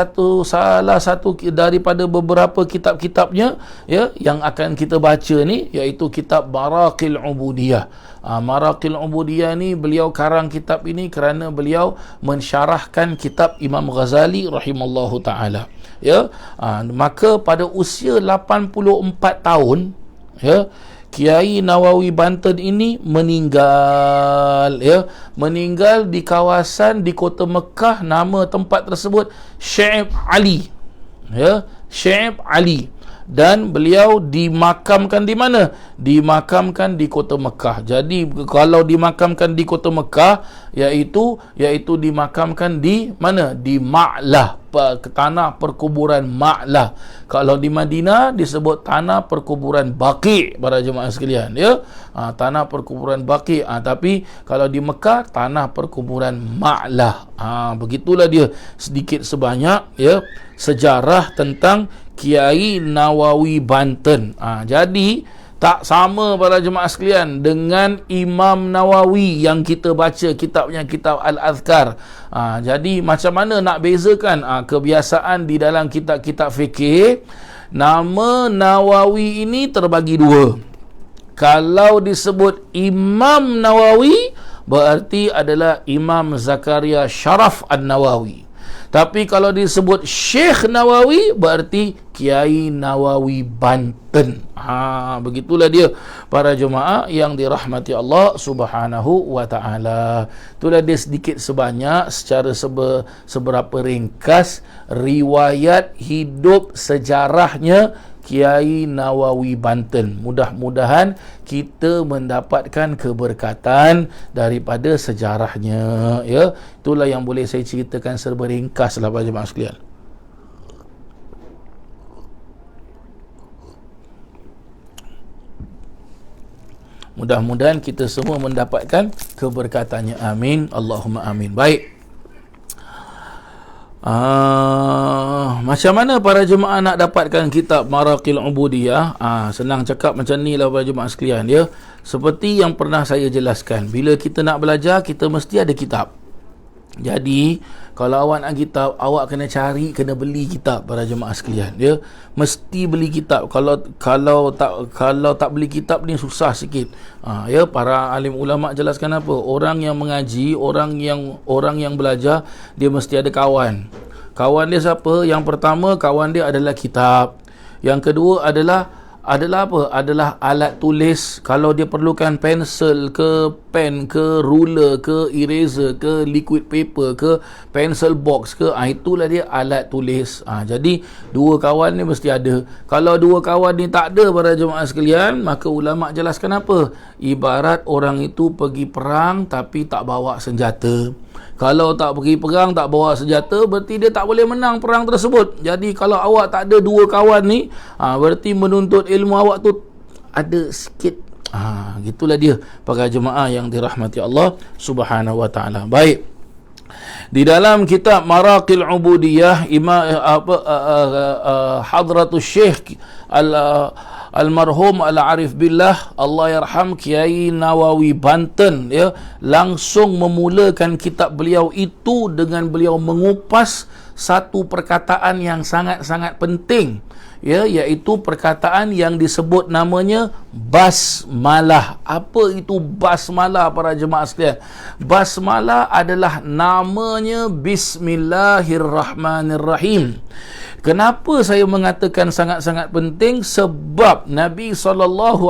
satu daripada beberapa kitab-kitabnya, ya, yang akan kita baca ni, iaitu kitab Maraqil Ubudiyah. Maraqil Ubudiyah ni beliau karang kitab ini kerana beliau mensyarahkan kitab Imam Ghazali rahimallahu taala, ya. Maka pada usia 84 tahun, ya, Kiai Nawawi Banten ini meninggal, ya, meninggal di kawasan di kota Mekah. Nama tempat tersebut Syekh Ali, ya, Syekh Ali. Dan beliau dimakamkan di mana? Dimakamkan di kota Mekah. Jadi kalau dimakamkan di kota Mekah, iaitu dimakamkan di mana? Di Ma'lah, tanah perkuburan Ma'lah. Kalau di Madinah disebut tanah perkuburan Baqi' para jemaah sekalian, ya. Tanah perkuburan Baqi'. Tapi kalau di Mekah tanah perkuburan Ma'lah. Begitulah dia sedikit sebanyak, ya, sejarah tentang Kiai Nawawi Banten. Jadi tak sama para jemaah sekalian dengan Imam Nawawi yang kita baca kitabnya, kitab Al-Azkar. Jadi macam mana nak bezakan kebiasaan di dalam kitab-kitab fikih? Nama Nawawi ini terbagi dua. Kalau disebut Imam Nawawi, berarti adalah Imam Zakaria Sharaf An-Nawawi. Tapi kalau disebut Syekh Nawawi, berarti Kiai Nawawi Banten. Begitulah dia para jemaah yang dirahmati Allah Subhanahu wa taala. Itulah dia sedikit sebanyak secara seberapa ringkas riwayat hidup sejarahnya Kiai Nawawi Banten. Mudah-mudahan kita mendapatkan keberkatan daripada sejarahnya, ya. Itulah yang boleh saya ceritakan serba ringkas lah para jemaah sekalian. Mudah-mudahan kita semua mendapatkan keberkatannya. Amin. Allahumma amin. Baik. Macam mana para jemaah nak dapatkan kitab Maraqil Ubudiyah? Senang cakap macam ni lah para jemaah sekalian, ya. Seperti yang pernah saya jelaskan, bila kita nak belajar, kita mesti ada kitab. Jadi kalau awak nak kitab, awak kena cari, kena beli kitab para jemaah sekalian, ya. Mesti beli kitab. Kalau tak beli kitab ni susah sikit. Ya, para alim ulama jelaskan apa? Orang yang mengaji, orang yang belajar, dia mesti ada kawan. Kawan dia siapa? Yang pertama, kawan dia adalah kitab. Yang kedua adalah adalah apa? Adalah alat tulis. Kalau dia perlukan pensel ke, pen ke, ruler ke, eraser ke, liquid paper ke, pencil box ke, itulah dia alat tulis. Jadi dua kawan ni mesti ada. Kalau dua kawan ni tak ada para jemaah sekalian, maka ulama jelaskan apa? Ibarat orang itu pergi perang tapi tak bawa senjata. Kalau tak pergi perang, tak bawa senjata, berarti dia tak boleh menang perang tersebut. Jadi kalau awak tak ada dua kawan ni, berarti menuntut ilmu awak tu ada sikit. Gitulah dia para jemaah yang dirahmati Allah Subhanahu wa taala. Baik. Di dalam kitab Maraqil Ubudiyah, Hadratus Syekh Almarhum Al-Arif Billah, Allah yarham, Kiai Nawawi Banten, ya, langsung memulakan kitab beliau itu dengan beliau mengupas satu perkataan yang sangat-sangat penting, ya, iaitu perkataan yang disebut namanya basmalah. Apa itu basmalah para jemaah sekalian? Basmalah adalah namanya Bismillahirrahmanirrahim. Kenapa saya mengatakan sangat-sangat penting? Sebab Nabi SAW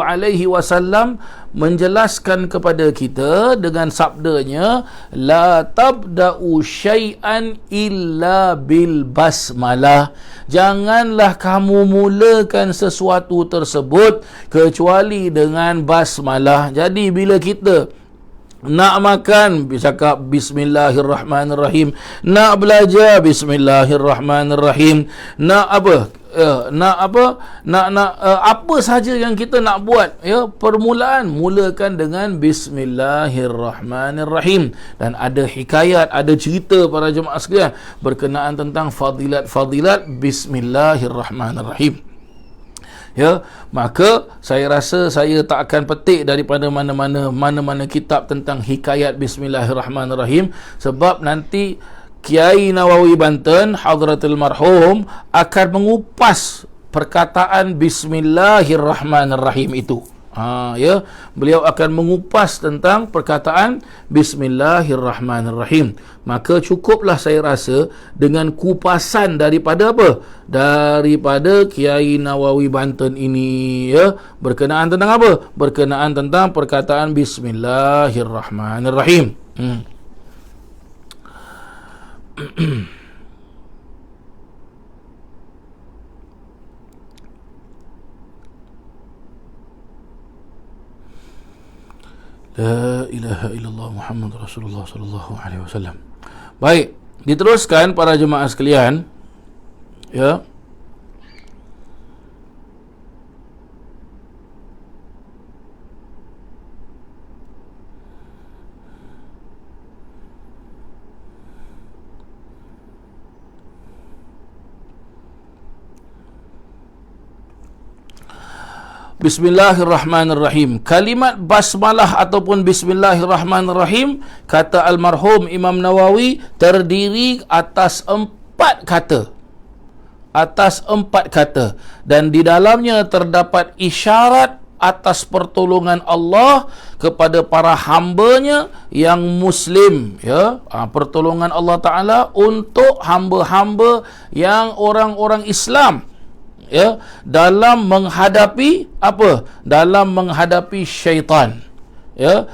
menjelaskan kepada kita dengan sabdanya, la tabda'u syai'an illa bil basmalah. Janganlah kamu mulakan sesuatu tersebut kecuali dengan basmalah. Jadi bila kita nak makan, cakap Bismillahirrahmanirrahim. Nak belajar, Bismillahirrahmanirrahim. Nak apa? Apa saja yang kita nak buat, ya, permulaan mulakan dengan Bismillahirrahmanirrahim. Dan ada hikayat, ada cerita para jemaah sekalian berkenaan tentang fadilat Bismillahirrahmanirrahim. Ya, maka saya rasa saya tak akan petik daripada mana-mana kitab tentang hikayat Bismillahirrahmanirrahim, sebab nanti Kiai Nawawi Banten, Hadratul Marhum, akan mengupas perkataan Bismillahirrahmanirrahim itu. Ya, beliau akan mengupas tentang perkataan Bismillahirrahmanirrahim. Maka cukuplah saya rasa dengan kupasan daripada apa? Daripada Kiai Nawawi Banten ini, ya, berkenaan tentang apa? Berkenaan tentang perkataan Bismillahirrahmanirrahim. La ilaha illallah Muhammad Rasulullah sallallahu alaihi wasallam. Baik, diteruskan para jemaah sekalian, ya. Bismillahirrahmanirrahim. Kalimat basmalah ataupun Bismillahirrahmanirrahim, kata almarhum Imam Nawawi, terdiri atas 4 kata. Dan di dalamnya terdapat isyarat atas pertolongan Allah kepada para hambanya yang muslim, ya. Pertolongan Allah Ta'ala untuk hamba-hamba yang orang-orang Islam, ya, dalam menghadapi apa? Dalam menghadapi syaitan. Ya,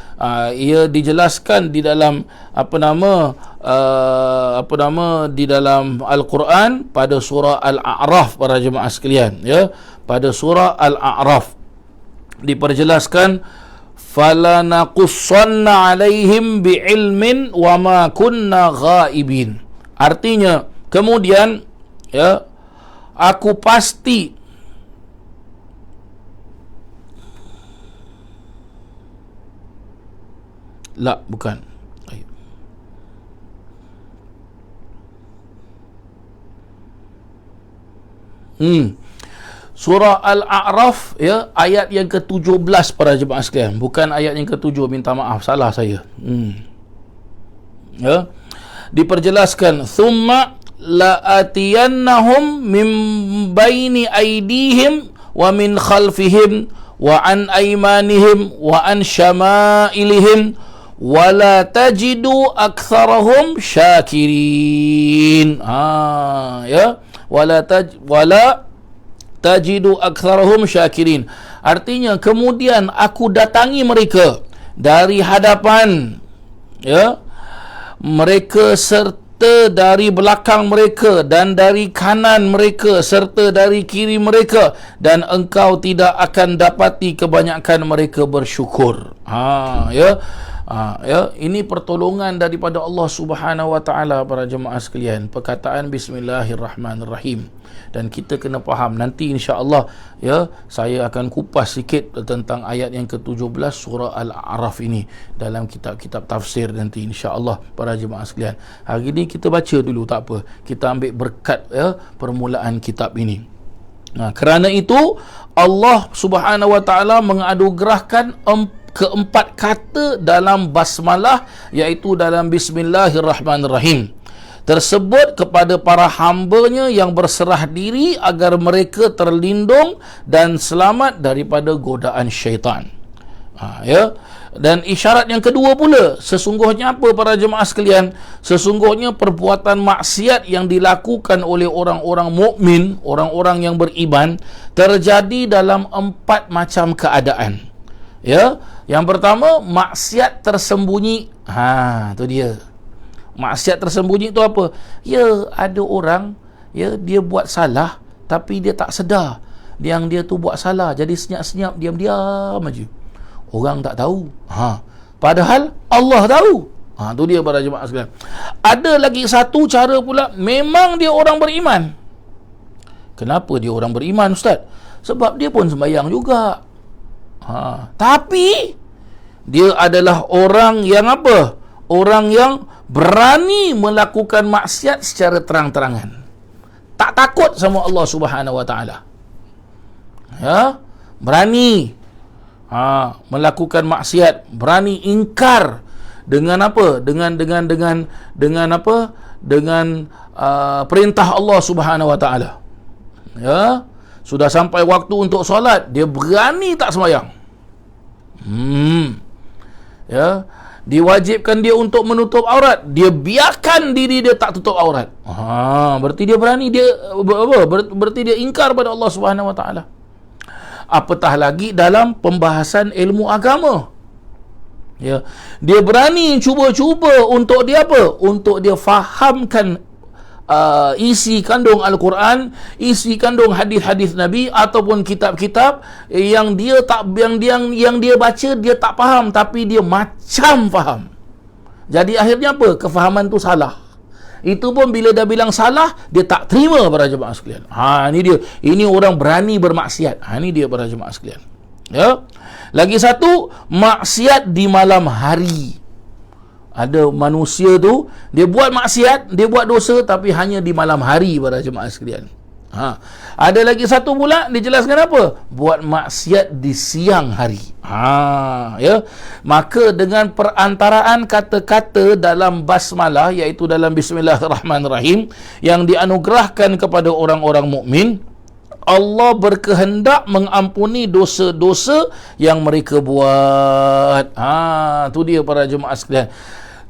ia dijelaskan di dalam di dalam Al-Quran pada surah Al-A'raf para jemaah sekalian, ya. Pada surah Al-A'raf diperjelaskan, falanaqussanna alaihim bi'ilmin wa ma kunna ghaibin. Artinya kemudian, ya, aku pasti bukan. Surah Al-A'raf, ya, ayat yang ke-17 para jemaah sekalian, bukan ayat yang ke-7, minta maaf, salah saya. Ya, diperjelaskan, thumma la'atiyannahum min baini aydihim wa min khalfihim wa an aymanihim wa an syama'ilihim wa la tajidu aktsarahum syakirin. Ya, wala tajidu aktsarahum syakirin. Artinya kemudian aku datangi mereka dari hadapan, ya, mereka serta dari belakang mereka dan dari kanan mereka serta dari kiri mereka, dan engkau tidak akan dapati kebanyakan mereka bersyukur. Ya, ini pertolongan daripada Allah Subhanahu wa taala para jemaah sekalian. Perkataan bismillahirrahmanirrahim. Dan kita kena faham nanti insya-Allah, ya, saya akan kupas sikit tentang ayat yang ke-17 surah Al-A'raf ini dalam kitab-kitab tafsir nanti insya-Allah para jemaah sekalian. Hari ini kita baca dulu, tak apa. Kita ambil berkat, ya, permulaan kitab ini. Kerana itu Allah Subhanahu wa taala menganugerahkan keempat kata dalam basmalah, iaitu dalam bismillahirrahmanirrahim tersebut kepada para hambanya yang berserah diri agar mereka terlindung dan selamat daripada godaan syaitan. Ya. Dan isyarat yang kedua pula, sesungguhnya apa para jemaah sekalian? Sesungguhnya perbuatan maksiat yang dilakukan oleh orang-orang mukmin, orang-orang yang beriman, terjadi dalam 4 macam keadaan. Ya, yang pertama maksiat tersembunyi. Tu dia. Maksiat tersembunyi tu apa? Ya, ada orang, ya, dia buat salah tapi dia tak sedar yang dia tu buat salah, jadi senyap-senyap, diam-diam aja. Orang tak tahu. Padahal Allah tahu. Tu dia para jemaah sekalian. Ada lagi satu cara pula, memang dia orang beriman. Kenapa dia orang beriman, Ustaz? Sebab dia pun sembahyang juga. Tapi dia adalah orang yang apa? Orang yang berani melakukan maksiat secara terang-terangan. Tak takut sama Allah Subhanahu wa taala. Ya, berani melakukan maksiat, berani ingkar dengan apa? Dengan apa? Dengan perintah Allah Subhanahu wa taala. Ya, sudah sampai waktu untuk solat, dia berani tak sembahyang. Ya, diwajibkan dia untuk menutup aurat, dia biarkan diri dia tak tutup aurat. Berarti dia berani, dia berarti dia ingkar pada Allah Subhanahu wa taala. Apatah lagi dalam pembahasan ilmu agama. Ya, dia berani cuba-cuba untuk dia apa? Untuk dia fahamkan isi kandung Al-Quran, isi kandung hadis-hadis Nabi ataupun kitab-kitab yang dia baca dia tak faham, tapi dia macam faham. Jadi akhirnya apa? Kefahaman tu salah. Itu pun bila dah bilang salah, dia tak terima para jemaah sekalian. Ini dia. Ini orang berani bermaksiat. Ini dia para jemaah sekalian. Ya. Lagi satu, maksiat di malam hari. Ada manusia tu, dia buat maksiat, dia buat dosa, tapi hanya di malam hari para jemaah sekalian. Ada lagi satu pula, dijelaskan apa? Buat maksiat di siang hari. Ya. Maka dengan perantaraan kata-kata dalam basmalah, iaitu dalam bismillahirrahmanirrahim, yang dianugerahkan kepada orang-orang mukmin, Allah berkehendak mengampuni dosa-dosa yang mereka buat. Tu dia para jemaah sekalian.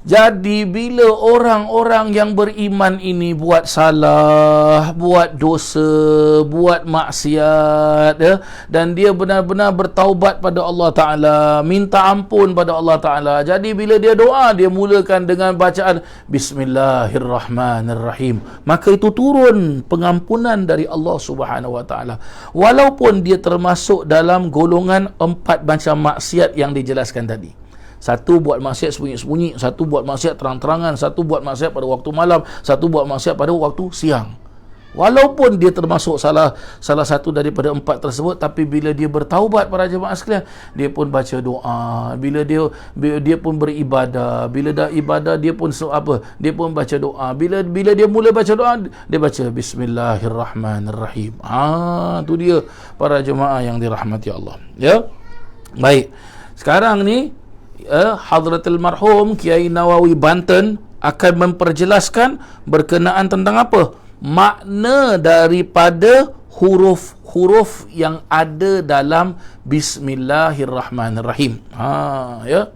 Jadi bila orang-orang yang beriman ini buat salah, buat dosa, buat maksiat, ya, dan dia benar-benar bertaubat pada Allah Ta'ala, minta ampun pada Allah Ta'ala. Jadi bila dia doa, dia mulakan dengan bacaan Bismillahirrahmanirrahim. Maka itu turun pengampunan dari Allah Subhanahu Wa Ta'ala. Walaupun dia termasuk dalam golongan 4 macam maksiat yang dijelaskan tadi. Satu buat maksiat sembunyi-sembunyi, satu buat maksiat terang-terangan, satu buat maksiat pada waktu malam, satu buat maksiat pada waktu siang. Walaupun dia termasuk salah satu daripada 4 tersebut, tapi bila dia bertaubat para jemaah sekalian, dia pun baca doa, bila dia pun beribadah, bila dah ibadah dia pun dia pun baca doa, bila dia mula baca doa, dia baca Bismillahirrahmanirrahim. Tu dia para jemaah yang dirahmati Allah. Ya. Baik. Sekarang ni Hadratul Marhum Kiai Nawawi Banten akan memperjelaskan berkenaan tentang apa? Makna daripada huruf-huruf yang ada dalam Bismillahirrahmanirrahim. Ya.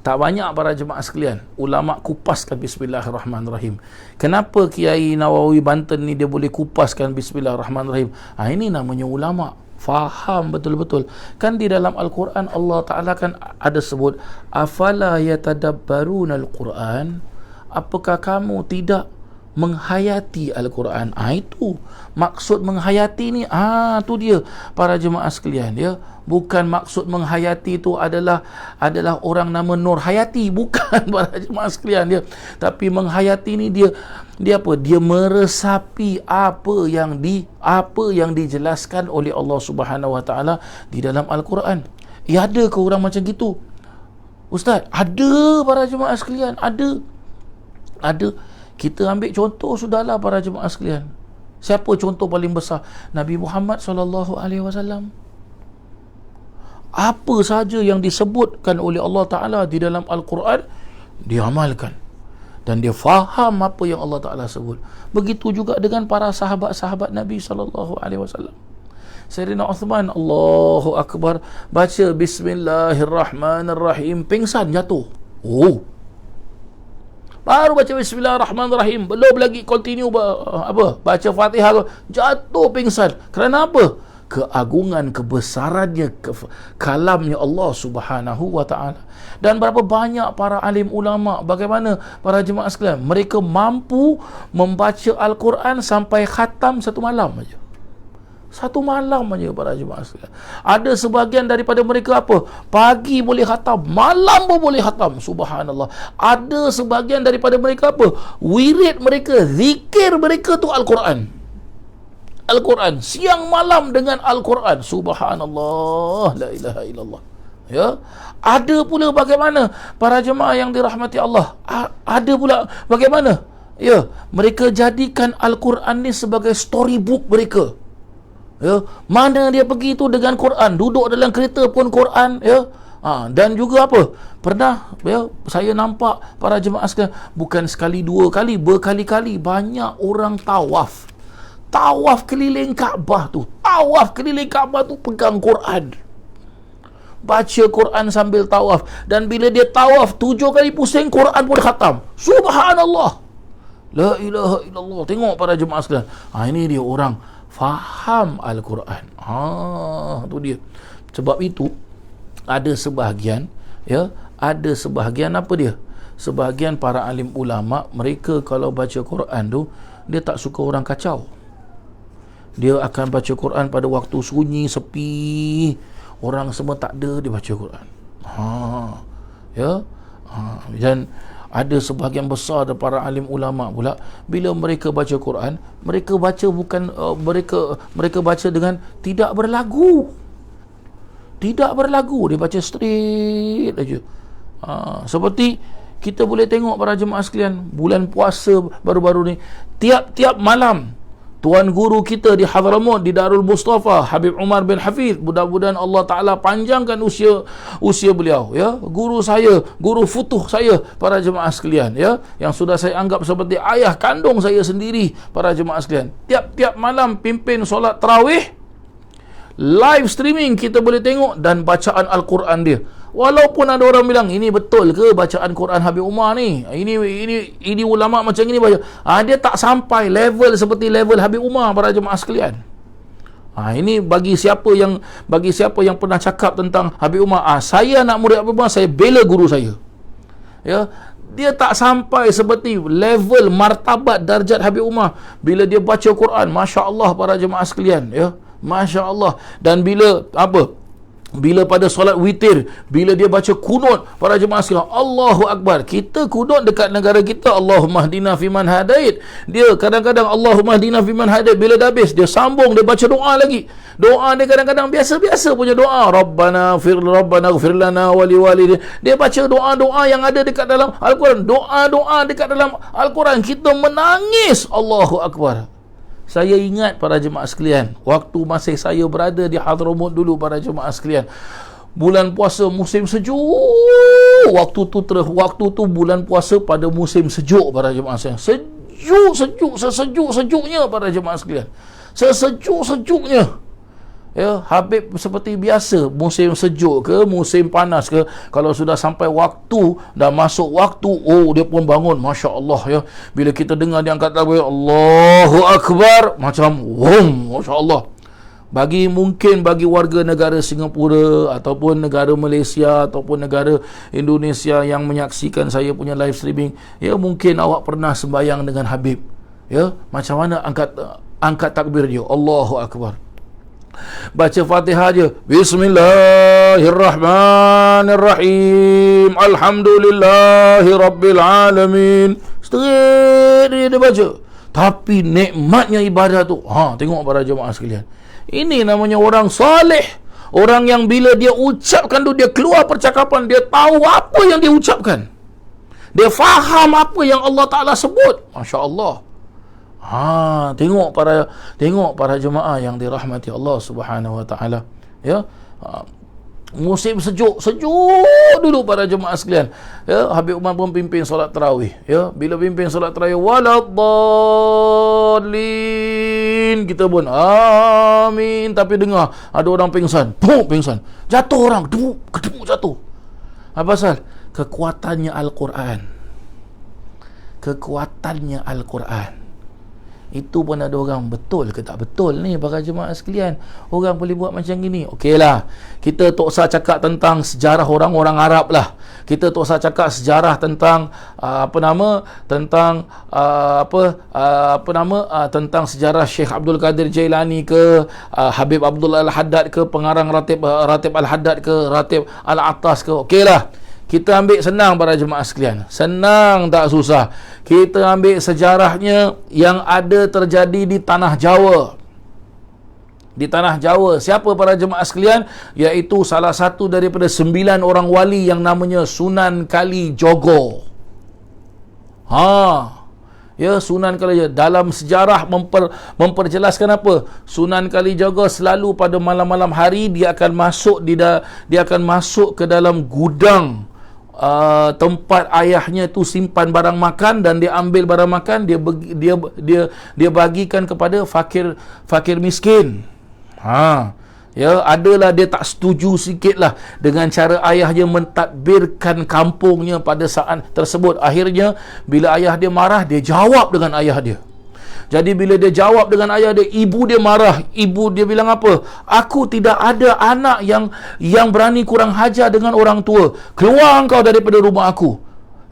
Tak banyak para jemaah sekalian ulama kupaskan bismillahirrahmanirrahim. Kenapa Kiai Nawawi Banten ni dia boleh kupaskan bismillahirrahmanirrahim? Ini namanya ulama, faham betul-betul. Kan di dalam Al-Quran Allah Ta'ala kan ada sebut, afala yatadabbarunal Quran, apakah kamu tidak menghayati Al-Quran? Itu maksud menghayati ni, tu dia para jemaah sekalian, ya. Bukan maksud menghayati itu adalah orang nama Nur Hayati, bukan para jemaah sekalian, dia. Tapi menghayati ni dia apa? Dia meresapi apa yang dijelaskan oleh Allah Subhanahu Wa Taala di dalam Al-Quran. Ada ke orang macam gitu, Ustaz? Ada para jemaah sekalian, ada. Kita ambil contoh sudahlah para jemaah sekalian. Siapa contoh paling besar? Nabi Muhammad SAW. Apa sahaja yang disebutkan oleh Allah Ta'ala di dalam Al-Quran, dia amalkan. Dan dia faham apa yang Allah Ta'ala sebut. Begitu juga dengan para sahabat-sahabat Nabi SAW. Sayyidina Uthman, Allahu Akbar, baca Bismillahirrahmanirrahim, pingsan, jatuh. Baru baca Bismillahirrahmanirrahim, belum lagi continue baca Fatihah, jatuh pingsan. Kerana apa? Keagungan, kebesarannya, kalamnya Allah Subhanahu Wa Ta'ala. Dan berapa banyak para alim ulama, bagaimana para jemaah sekalian, mereka mampu membaca Al-Quran sampai khatam satu malam aja. Satu malam aja para jemaah sekalian. Ada sebahagian daripada mereka apa? Pagi boleh khatam, malam pun boleh khatam. Subhanallah. Ada sebahagian daripada mereka apa? Wirid mereka, zikir mereka tu Al-Quran. Al-Quran, siang malam dengan Al-Quran. Subhanallah, la ilaha illallah. Ya. Ada pula bagaimana para jemaah yang dirahmati Allah. Ada pula bagaimana? Ya, mereka jadikan Al-Quran ni sebagai storybook mereka. Ya, mana dia pergi tu dengan Quran, duduk dalam kereta pun Quran, ya. Dan juga apa? Pernah saya nampak para jemaah sekalian, bukan sekali dua kali, berkali-kali banyak orang tawaf keliling Kaabah tu. Tawaf keliling Kaabah tu pegang Quran, baca Quran sambil tawaf. Dan bila dia tawaf 7 kali pusing, Quran pun khatam. Subhanallah, la ilaha illallah. Tengok para jemaah sekalian, ini dia orang faham Al-Quran. Tu dia. Sebab itu ada sebahagian apa dia? Sebahagian para alim ulama, mereka kalau baca Quran tu, dia tak suka orang kacau. Dia akan baca Quran pada waktu sunyi, sepi, orang semua tak ada, dia baca Quran. Dan ada sebahagian besar dari para alim ulama pula, bila mereka baca Quran, mereka baca bukan mereka baca dengan tidak berlagu. Dia baca straight aja. Seperti kita boleh tengok para jemaah sekalian, bulan puasa baru-baru ni, tiap-tiap malam Tuan guru kita di Hadramaut, di Darul Mustafa, Habib Umar bin Hafiz, mudah-mudahan Allah Ta'ala panjangkan usia beliau, ya. Guru saya, guru futuh saya, para jemaah sekalian, ya, yang sudah saya anggap seperti ayah kandung saya sendiri, para jemaah sekalian. Tiap-tiap malam pimpin solat tarawih, live streaming kita boleh tengok, dan bacaan Al-Quran dia. Walaupun ada orang bilang, ini betul ke bacaan Quran Habib Umar ni? Ini ulama macam ini baca. Dia tak sampai level seperti level Habib Umar, para jemaah sekalian. Ini bagi siapa yang pernah cakap tentang Habib Umar, saya nak murid Habib Umar, saya bela guru saya. Ya, dia tak sampai seperti level martabat darjat Habib Umar. Bila dia baca Quran, masya-Allah para jemaah sekalian, ya. Masya-Allah. Dan bila pada solat witir, bila dia baca kunut, para jemaah sekalian, Allahu Akbar. Kita kunut dekat negara kita, Allahumma hdina fiman hadait. Dia kadang-kadang Allahumma hdina fiman hadait, bila dah habis dia sambung, dia baca doa lagi. Doa dia kadang-kadang biasa-biasa punya doa, Rabbana ighfir lana wa liwalidina. Dia baca doa-doa yang ada dekat dalam Al-Quran, doa-doa dekat dalam Al-Quran. Kita menangis, Allahu Akbar. Saya ingat para jemaah sekalian, waktu masih saya berada di Hadramaut dulu, para jemaah sekalian, bulan puasa musim sejuk, waktu tu bulan puasa pada musim sejuk, para jemaah sekalian. Sejuk-sejuknya para jemaah sekalian. Sesejuk-sejuknya. Ya, Habib seperti biasa, musim sejuk ke, musim panas ke, kalau sudah sampai waktu, dah masuk waktu, oh dia pun bangun, Masya Allah ya. Bila kita dengar dia angkat takbir, Allahu Akbar, macam Masya Allah. Mungkin bagi warga negara Singapura ataupun negara Malaysia ataupun negara Indonesia yang menyaksikan saya punya live streaming, ya mungkin awak pernah sembahyang dengan Habib. Ya, macam mana angkat takbir dia, Allahu Akbar. Baca Fatihah je, Bismillahirrahmanirrahim, Alhamdulillahirabbilalamin. Straight dia baca. Tapi nikmatnya ibadah tu, tengok para jemaah sekalian, ini namanya orang soleh. Orang yang bila dia ucapkan tu, dia keluar percakapan, dia tahu apa yang dia ucapkan, dia faham apa yang Allah Ta'ala sebut. Masya Allah. Tengok para jemaah yang dirahmati Allah Subhanahu Wa Ta'ala. Ya, musim sejuk dulu para jemaah sekalian. Ya, Habib Umar pun pimpin solat tarawih. Ya, bila pimpin solat tarawih, waladdallin, kita pun amin. Tapi dengar ada orang pingsan, pingsan, jatuh orang, ketemu jatuh. Apa pasal? Kekuatannya Al-Quran. Itu pun ada orang, betul ke tak betul ni para jemaah sekalian, orang boleh buat macam gini. Okeylah, kita tak usah cakap tentang sejarah orang-orang Arab lah. Kita tak usah cakap sejarah tentang tentang sejarah Syekh Abdul Qadir Jailani ke, Habib Abdul Al-Haddad ke, pengarang Ratib Al-Haddad ke, Ratib Al-Attas ke. Okeylah, kita ambil senang para jemaah sekalian, senang tak susah. Kita ambil sejarahnya yang ada terjadi di tanah Jawa. Di tanah Jawa, siapa para jemaah sekalian? Iaitu salah satu daripada 9 orang wali yang namanya Sunan Kalijogo. Ya, Sunan Kalijogo dalam sejarah memperjelaskan apa? Sunan Kalijogo selalu pada malam-malam hari dia akan masuk ke dalam gudang tempat ayahnya tu simpan barang makan, dan dia ambil barang makan, dia bagikan kepada fakir miskin. Ya, adalah dia tak setuju sikit lah dengan cara ayahnya mentadbirkan kampungnya pada saat tersebut. Akhirnya bila ayah dia marah, dia jawab dengan ayah dia. Jadi bila dia jawab dengan ayah dia, ibu dia marah. Ibu dia bilang apa? Aku tidak ada anak yang berani kurang hajar dengan orang tua. Keluar engkau daripada rumah aku,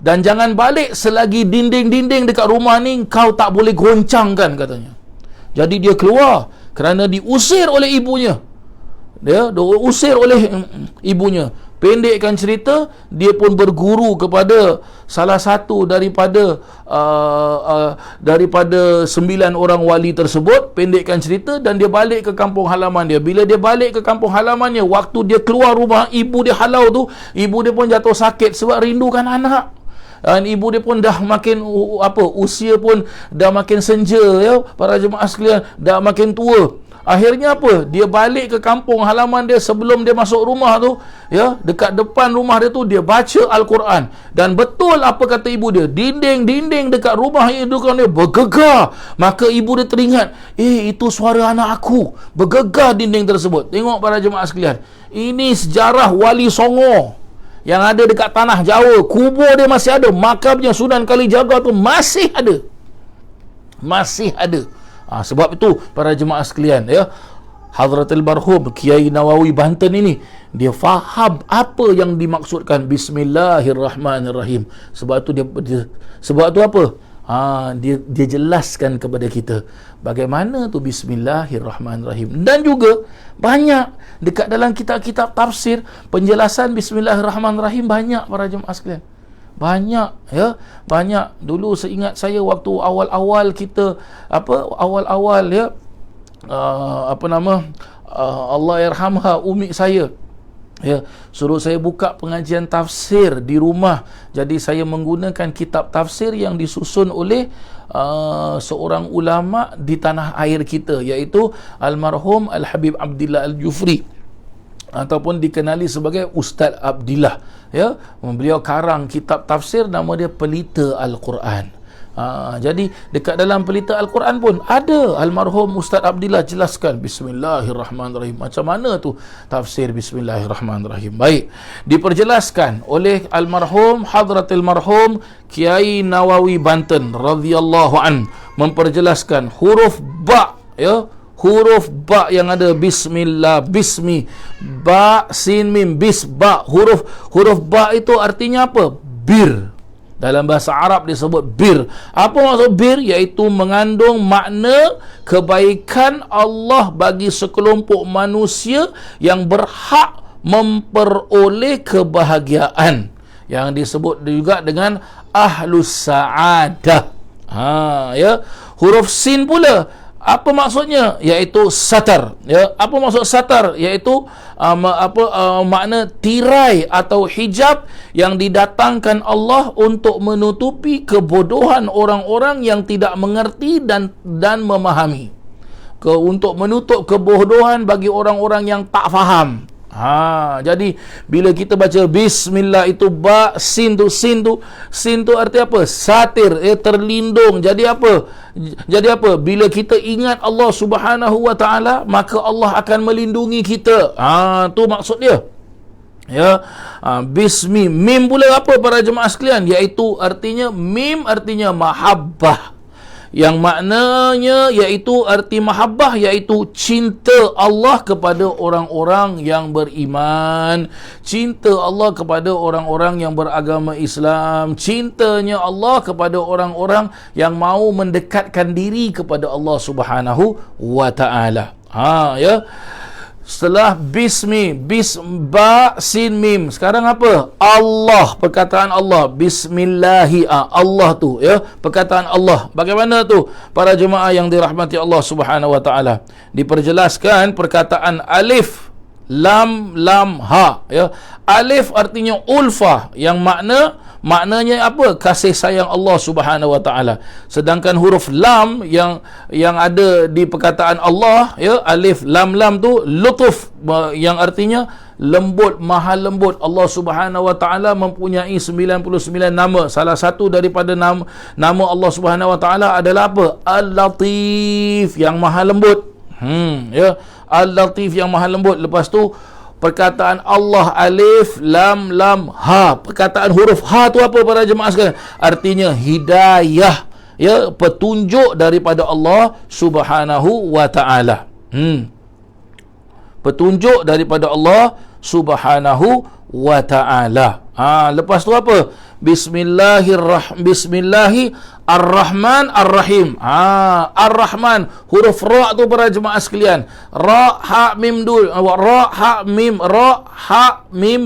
dan jangan balik selagi dinding-dinding dekat rumah ni kau tak boleh goncangkan, katanya. Jadi dia keluar kerana diusir oleh ibunya. Dia diusir oleh ibunya. Pendekkan cerita, dia pun berguru kepada salah satu daripada 9 orang wali tersebut. Pendekkan cerita, dan dia balik ke kampung halaman dia. Bila dia balik ke kampung halamannya, waktu dia keluar rumah, ibu dia halau tu, ibu dia pun jatuh sakit sebab rindukan anak. Dan ibu dia pun dah makin usia pun dah makin senja, ya para jemaah sekalian, dah makin tua. Akhirnya apa? Dia balik ke kampung halaman dia. Sebelum dia masuk rumah tu, ya, dekat depan rumah dia tu, dia baca Al-Quran. Dan betul apa kata ibu dia, dinding-dinding dekat rumah dia bergegar. Maka ibu dia teringat, itu suara anak aku. Bergegar dinding tersebut. Tengok para jemaah sekalian, ini sejarah Wali Songo yang ada dekat tanah Jawa. Kubur dia masih ada, makamnya Sunan Kalijaga tu masih ada. Sebab itu para jemaah sekalian, ya, Hadratul Marhum Kiai Nawawi Banten ini, dia faham apa yang dimaksudkan Bismillahirrahmanirrahim. Sebab tu dia jelaskan kepada kita bagaimana tu Bismillahirrahmanirrahim. Dan juga banyak dekat dalam kitab-kitab tafsir penjelasan Bismillahirrahmanirrahim, banyak para jemaah sekalian. Banyak, ya, banyak. Dulu seingat saya waktu awal-awal kita ya, Allah yarhamha, umi saya, ya, suruh saya buka pengajian tafsir di rumah. Jadi saya menggunakan kitab tafsir yang disusun oleh seorang ulama di tanah air kita, iaitu almarhum Al-Habib Abdillah Al-Jufri, ataupun dikenali sebagai Ustaz Abdillah, ya. Beliau karang kitab tafsir, nama dia Pelita Al-Quran. Jadi dekat dalam pelita Al-Quran pun ada, almarhum Ustaz Abdillah jelaskan Bismillahirrahmanirrahim. Macam mana tu tafsir Bismillahirrahmanirrahim? Baik, diperjelaskan oleh almarhum Hadratil Marhum Kiai Nawawi Banten radhiyallahu an, memperjelaskan huruf ba, ya, huruf ba yang ada bismillah, bismi, ba, sin, mim, bis, ba. Huruf ba itu artinya apa? Bir. Dalam bahasa Arab disebut bir. Apa maksud bir? Iaitu mengandung makna kebaikan Allah bagi sekelompok manusia yang berhak memperoleh kebahagiaan, yang disebut juga dengan ahlus sa'adah. Ya. Huruf sin pula, apa maksudnya? Iaitu satar. Ya, apa maksud satar? Iaitu makna tirai atau hijab yang didatangkan Allah untuk menutupi kebodohan orang-orang yang tidak mengerti dan memahami. Untuk menutup kebodohan bagi orang-orang yang tak faham. Jadi bila kita baca bismillah itu ba, sin tu arti apa? Satir, terlindung. Jadi apa? Bila kita ingat Allah Subhanahu wa taala, maka Allah akan melindungi kita. Tu maksud dia. Ya. Bismi, mim pula apa para jemaah sekalian? Iaitu artinya mim artinya mahabbah, yang maknanya iaitu arti mahabbah iaitu cinta Allah kepada orang-orang yang beriman, cinta Allah kepada orang-orang yang beragama Islam, cintanya Allah kepada orang-orang yang mau mendekatkan diri kepada Allah Subhanahu wa taala. Ya. Setelah bismi, ba, sin, mim. Sekarang apa? Allah, perkataan Allah. Bismillahi, Allah tu, ya, perkataan Allah. Bagaimana tu para jemaah yang dirahmati Allah Subhanahu wa taala? Diperjelaskan perkataan alif, lam, ha, ya. Alif artinya ulfah, yang maknanya apa? Kasih sayang Allah Subhanahu wa taala. Sedangkan huruf lam yang ada di perkataan Allah, ya, alif lam tu lutuf, yang artinya lembut, maha lembut. Allah Subhanahu wa taala mempunyai 99 nama. Salah satu daripada nama Allah Subhanahu wa taala adalah apa? Al-Latif, yang maha lembut. Ya, Al-Latif yang maha lembut. Lepas tu perkataan Allah alif lam ha, perkataan huruf ha tu apa para jemaah sekalian? Artinya hidayah, ya, petunjuk daripada Allah Subhanahu wa taala. Petunjuk daripada Allah Subhanahu wa taala. Lepas tu apa? Bismillahirrahman ar-Rahim. Ar-Rahman, huruf ra tu para jemaah sekalian. Ra, ha, mim, dul. Ra, ha, mim,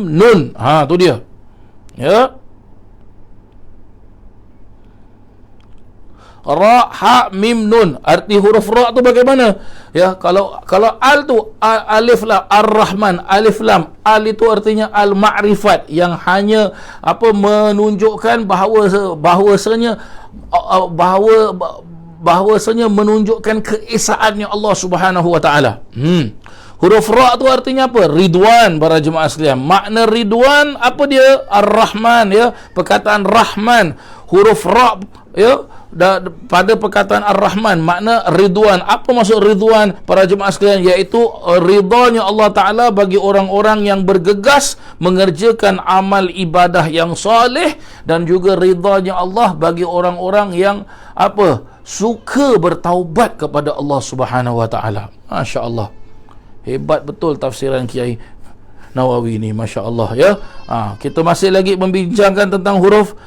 nun. Tu dia. Ya. Ra, ha, mim, nun. Arti huruf ra tu bagaimana? Ya, kalau al tu alif lam, ar-Rahman, alif lam. Al itu artinya al-ma'rifat, yang hanya menunjukkan bahawasanya menunjukkan keesaannya Allah Subhanahu wa taala. Huruf ra tu artinya apa? Ridwan para jemaah sekalian. Makna ridwan apa dia? Ar-Rahman, ya, perkataan Rahman. Huruf ra, ya, pada perkataan Ar-Rahman, makna ridwan. Apa maksud ridwan para jemaah sekalian? Iaitu ridhanya Allah Ta'ala bagi orang-orang yang bergegas mengerjakan amal ibadah yang soleh, dan juga ridhanya Allah bagi orang-orang yang suka bertaubat kepada Allah Subhanahu wa taala. Masya-Allah. Hebat betul tafsiran Kiai Nawawi ni, masya-Allah, ya. Kita masih lagi membincangkan tentang huruf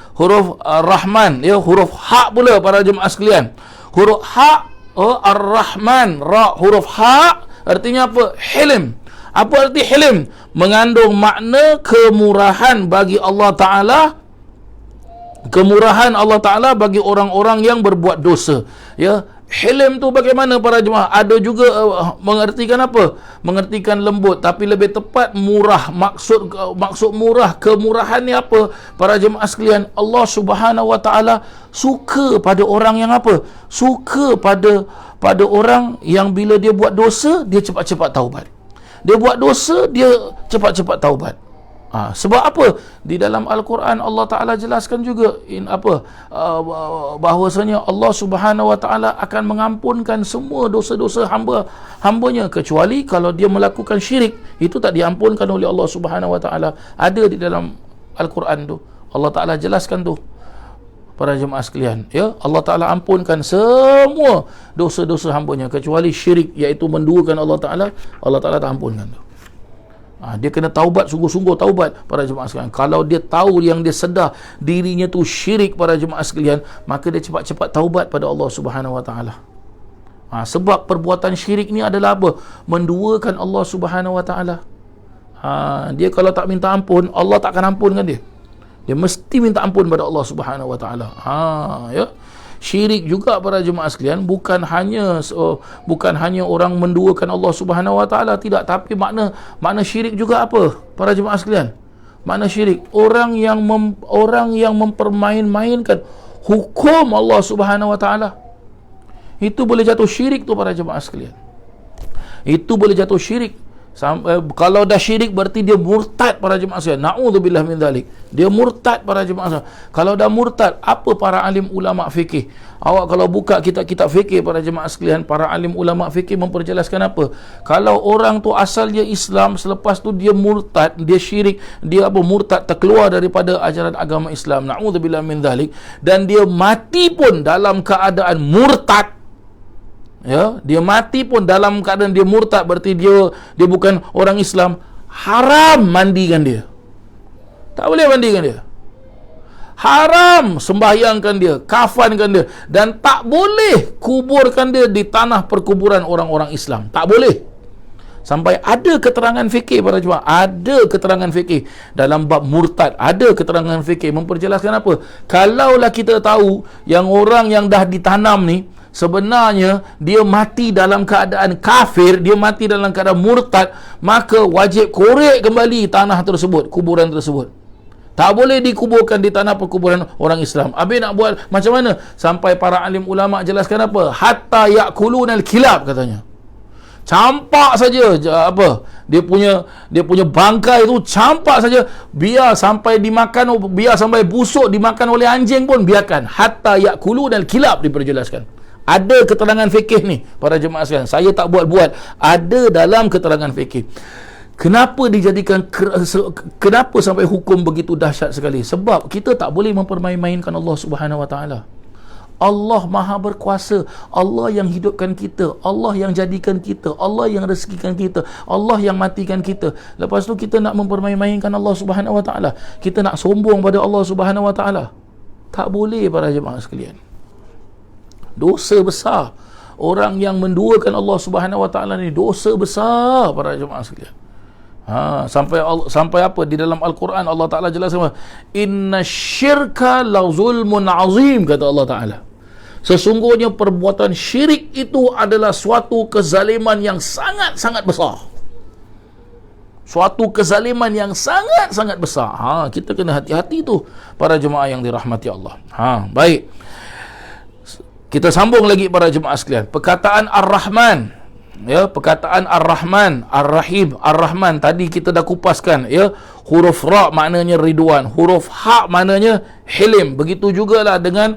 Rahman, ya, huruf ha pula para jemaah sekalian. Huruf ha, Ar-Rahman, ra, huruf ha artinya apa? Hilim. Apa arti hilim? Mengandung makna kemurahan bagi Allah Taala. Kemurahan Allah Taala bagi orang-orang yang berbuat dosa, ya. Hilim tu bagaimana para jemaah? Ada juga mengertikan apa? Mengertikan lembut, tapi lebih tepat murah. Maksud murah, kemurahan ni apa? Para jemaah sekalian, Allah Subhanahu wa taala suka pada orang yang apa? Suka pada orang yang bila dia buat dosa, dia cepat-cepat taubat. Dia buat dosa, dia cepat-cepat taubat. Sebab apa? Di dalam Al-Quran Allah Ta'ala jelaskan juga bahawasanya Allah Subhanahu Wa Ta'ala akan mengampunkan semua dosa-dosa hambanya, kecuali kalau dia melakukan syirik, itu tak diampunkan oleh Allah Subhanahu Wa Ta'ala. Ada di dalam Al-Quran tu, Allah Ta'ala jelaskan tu, para jemaah sekalian, ya, Allah Ta'ala ampunkan semua dosa-dosa hambanya, kecuali syirik, iaitu menduakan Allah Ta'ala. Allah Ta'ala tak ampunkan tu. Dia kena taubat, sungguh-sungguh taubat, para jemaah sekalian. Kalau dia tahu, yang dia sedar dirinya tu syirik, para jemaah sekalian, maka dia cepat-cepat taubat pada Allah Subhanahu Wa Ta'ala. Sebab perbuatan syirik ni adalah apa? Menduakan Allah Subhanahu Wa Ta'ala. Dia kalau tak minta ampun, Allah tak akan ampunkan dia. Dia mesti minta ampun pada Allah Subhanahu Wa Ta'ala. Ya. Syirik juga, para jemaah sekalian, bukan hanya orang menduakan Allah Subhanahu Wa Ta'ala, tidak, tapi makna syirik juga apa, para jemaah sekalian? Makna syirik, orang yang mempermain-mainkan hukum Allah Subhanahu Wa Ta'ala, itu boleh jatuh syirik tu, para jemaah sekalian. Itu boleh jatuh syirik. Kalau dah syirik berarti dia murtad, para jemaah sekalian. Na'udzubillah min dzalik. Dia murtad, para jemaah sekalian. Kalau dah murtad, apa para alim ulama fikih? Awak kalau buka kitab-kitab fikih, para jemaah sekalian, para alim ulama fikih memperjelaskan apa? Kalau orang tu asal dia Islam, selepas tu dia murtad, dia syirik, dia murtad, terkeluar daripada ajaran agama Islam. Na'udzubillah min dzalik. Dan dia mati pun dalam keadaan murtad. Ya, dia mati pun dalam keadaan dia murtad, berarti dia bukan orang Islam. Haram mandikan dia. Tak boleh mandikan dia. Haram sembahyangkan dia, kafankan dia, dan tak boleh kuburkan dia di tanah perkuburan orang-orang Islam. Tak boleh. Sampai ada keterangan fikih, para jemaah, ada keterangan fikih dalam bab murtad, ada keterangan fikih memperjelaskan apa? Kalaulah kita tahu yang orang yang dah ditanam ni sebenarnya dia mati dalam keadaan kafir, dia mati dalam keadaan murtad, maka wajib korek kembali tanah tersebut, kuburan tersebut. Tak boleh dikuburkan di tanah perkuburan orang Islam. Habis nak buat macam mana? Sampai para alim ulama jelaskan apa? Hatta ya'kulunal kilab, katanya. Campak saja dia punya bangkai itu, campak saja, biar sampai dimakan, biar sampai busuk dimakan oleh anjing pun biarkan. Hatta ya'kulunal kilab, diperjelaskan. Ada keterangan fikih ni, para jemaah sekalian. Saya tak buat-buat. Ada dalam keterangan fikih. Kenapa dijadikan, kenapa sampai hukum begitu dahsyat sekali? Sebab kita tak boleh mempermain-mainkan Allah Subhanahu Wa Ta'ala. Allah Maha Berkuasa. Allah yang hidupkan kita, Allah yang jadikan kita, Allah yang rezekikan kita, Allah yang matikan kita. Lepas tu kita nak mempermain-mainkan Allah Subhanahu Wa Ta'ala. Kita nak sombong pada Allah Subhanahu Wa Ta'ala. Tak boleh, para jemaah sekalian. Dosa besar. Orang yang menduakan Allah Subhanahu Wa Ta'ala ni dosa besar, para jemaah sekalian. Sampai apa di dalam Al-Quran Allah Ta'ala jelaskan, inna syirka la zulmun azim, kata Allah Ta'ala. Sesungguhnya perbuatan syirik itu adalah suatu kezaliman yang sangat-sangat besar. Suatu kezaliman yang sangat-sangat besar. Kita kena hati-hati tu, para jemaah yang dirahmati Allah. Baik. Kita sambung lagi, para jemaah sekalian. Perkataan Ar-Rahman, ya, perkataan Ar-Rahman, Ar-Rahim, Ar-Rahman tadi kita dah kupaskan, ya. Huruf ra maknanya ridwan, huruf ha maknanya hilim. Begitu jugalah dengan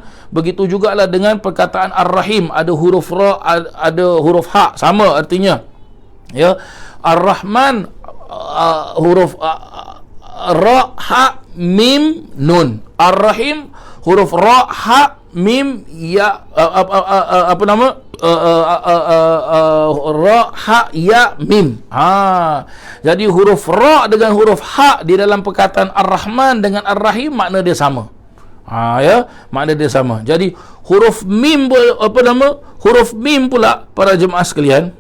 perkataan Ar-Rahim, ada huruf ra, ada huruf ha, sama artinya. Ya. Ar-Rahman huruf ra, ha, mim, nun. Ar-Rahim huruf ra, ha, mim, ya, ra, ha, ya, mim. Jadi huruf ra dengan huruf ha di dalam perkataan Ar-Rahman dengan Ar-Rahim makna dia sama. Ya, makna dia sama. Jadi huruf mim huruf mim pula, para jemaah sekalian,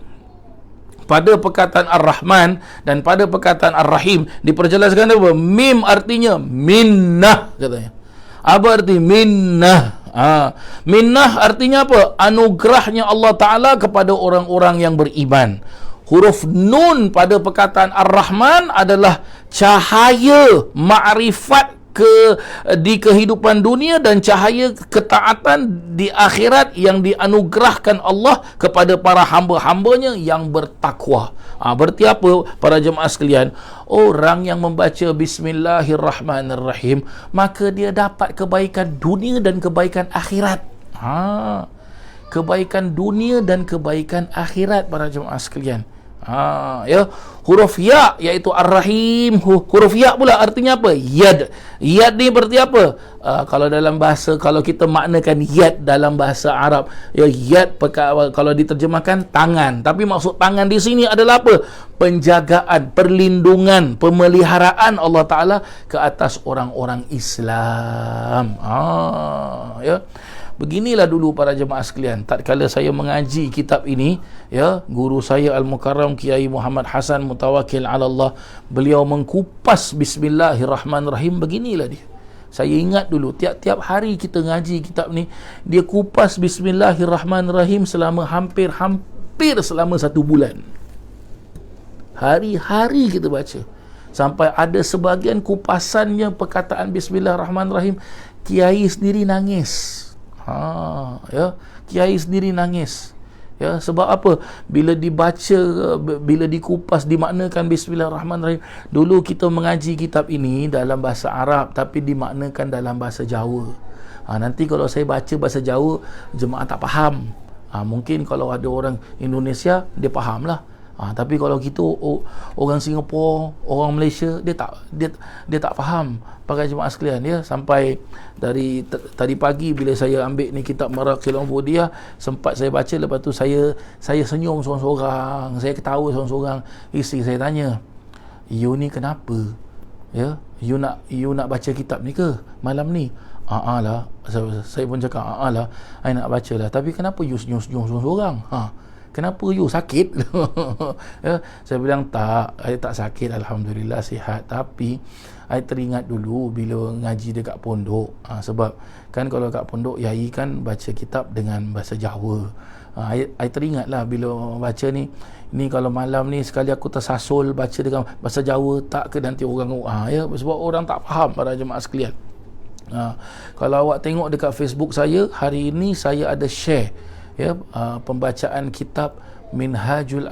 pada perkataan Ar-Rahman dan pada perkataan Ar-Rahim diperjelaskan apa? Mim artinya minnah, katanya. Apa arti minnah? Minnah artinya apa? Anugerahnya Allah Ta'ala kepada orang-orang yang beriman. Huruf nun pada perkataan Ar-Rahman adalah cahaya ma'rifat di kehidupan dunia dan cahaya ketaatan di akhirat yang dianugerahkan Allah kepada para hamba-hambanya yang bertakwa. Berarti apa para jemaah sekalian? Orang yang membaca Bismillahirrahmanirrahim, maka dia dapat kebaikan dunia dan kebaikan akhirat. Kebaikan dunia dan kebaikan akhirat para jemaah sekalian. Huruf ya iaitu Ar-Rahim. Huruf ya pula artinya apa? Yad. Yad ni berarti apa? Kalau dalam bahasa, kalau kita maknakan yad dalam bahasa Arab, yad kalau diterjemahkan tangan, tapi maksud tangan di sini adalah apa? Penjagaan, perlindungan, pemeliharaan Allah Taala ke atas orang-orang Islam. Beginilah dulu para jemaah sekalian, tatkala saya mengaji kitab ini, guru saya Al-Mukarram Kiai Muhammad Hasan Mutawakkil ala Allah, beliau mengkupas Bismillahirrahmanirrahim. Beginilah dia. Saya ingat dulu tiap-tiap hari kita ngaji kitab ni, dia kupas Bismillahirrahmanirrahim selama hampir selama 1 bulan. Hari-hari kita baca. Sampai ada sebahagian kupasannya perkataan Bismillahirrahmanirrahim, kiai sendiri nangis. Kiai sendiri nangis. Sebab apa? Bila dibaca, bila dikupas, dimaknakan Bismillahirrahmanirrahim. Dulu kita mengaji kitab ini dalam bahasa Arab, tapi dimaknakan dalam bahasa Jawa. Nanti kalau saya baca bahasa Jawa, jemaah tak faham. Mungkin kalau ada orang Indonesia, dia faham lah. Tapi kalau kita orang Singapura, orang Malaysia, dia tak faham. Para jemaah sekalian, sampai dari tadi pagi bila saya ambil ni kitab Maraqil Ubudiyah, sempat saya baca, lepas tu saya senyum seorang-seorang, saya ketawa seorang-seorang. Isteri saya tanya, "You ni kenapa? You nak baca kitab ni ke malam ni?" Lah. Saya pun cakap, lah, I nak baca lah. Tapi kenapa you senyum seorang-seorang? Kenapa you sakit? Saya bilang tak, saya tak sakit, Alhamdulillah sihat. Tapi saya teringat dulu bila ngaji dekat pondok. Sebab kan kalau kat pondok yai kan baca kitab dengan bahasa Jawa. Saya teringat lah bila baca ni kalau malam ni sekali aku tersasul baca dengan bahasa Jawa, tak ke nanti orang sebab orang tak faham para jemaah sekalian. Kalau awak tengok dekat Facebook saya, hari ini saya ada share pembacaan kitab Minhajul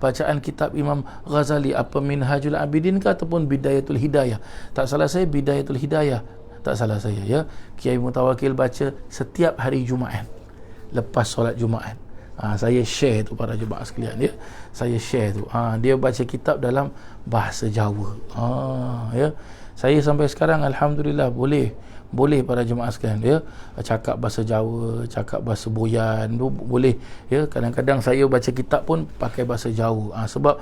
bacaan kitab Imam Ghazali, Minhajul Abidin ke ataupun Bidayatul Hidayah. Tak salah saya Bidayatul Hidayah, tak salah saya, Kiai Mutawakkil baca setiap hari Jumaat lepas solat Jumaat. Saya share tu para jemaah sekalian, saya share tu. Dia baca kitab dalam bahasa Jawa. Saya sampai sekarang alhamdulillah boleh para jemaah sekalian, cakap bahasa Jawa, cakap bahasa Boyan boleh, kadang-kadang saya baca kitab pun pakai bahasa Jawa. Sebab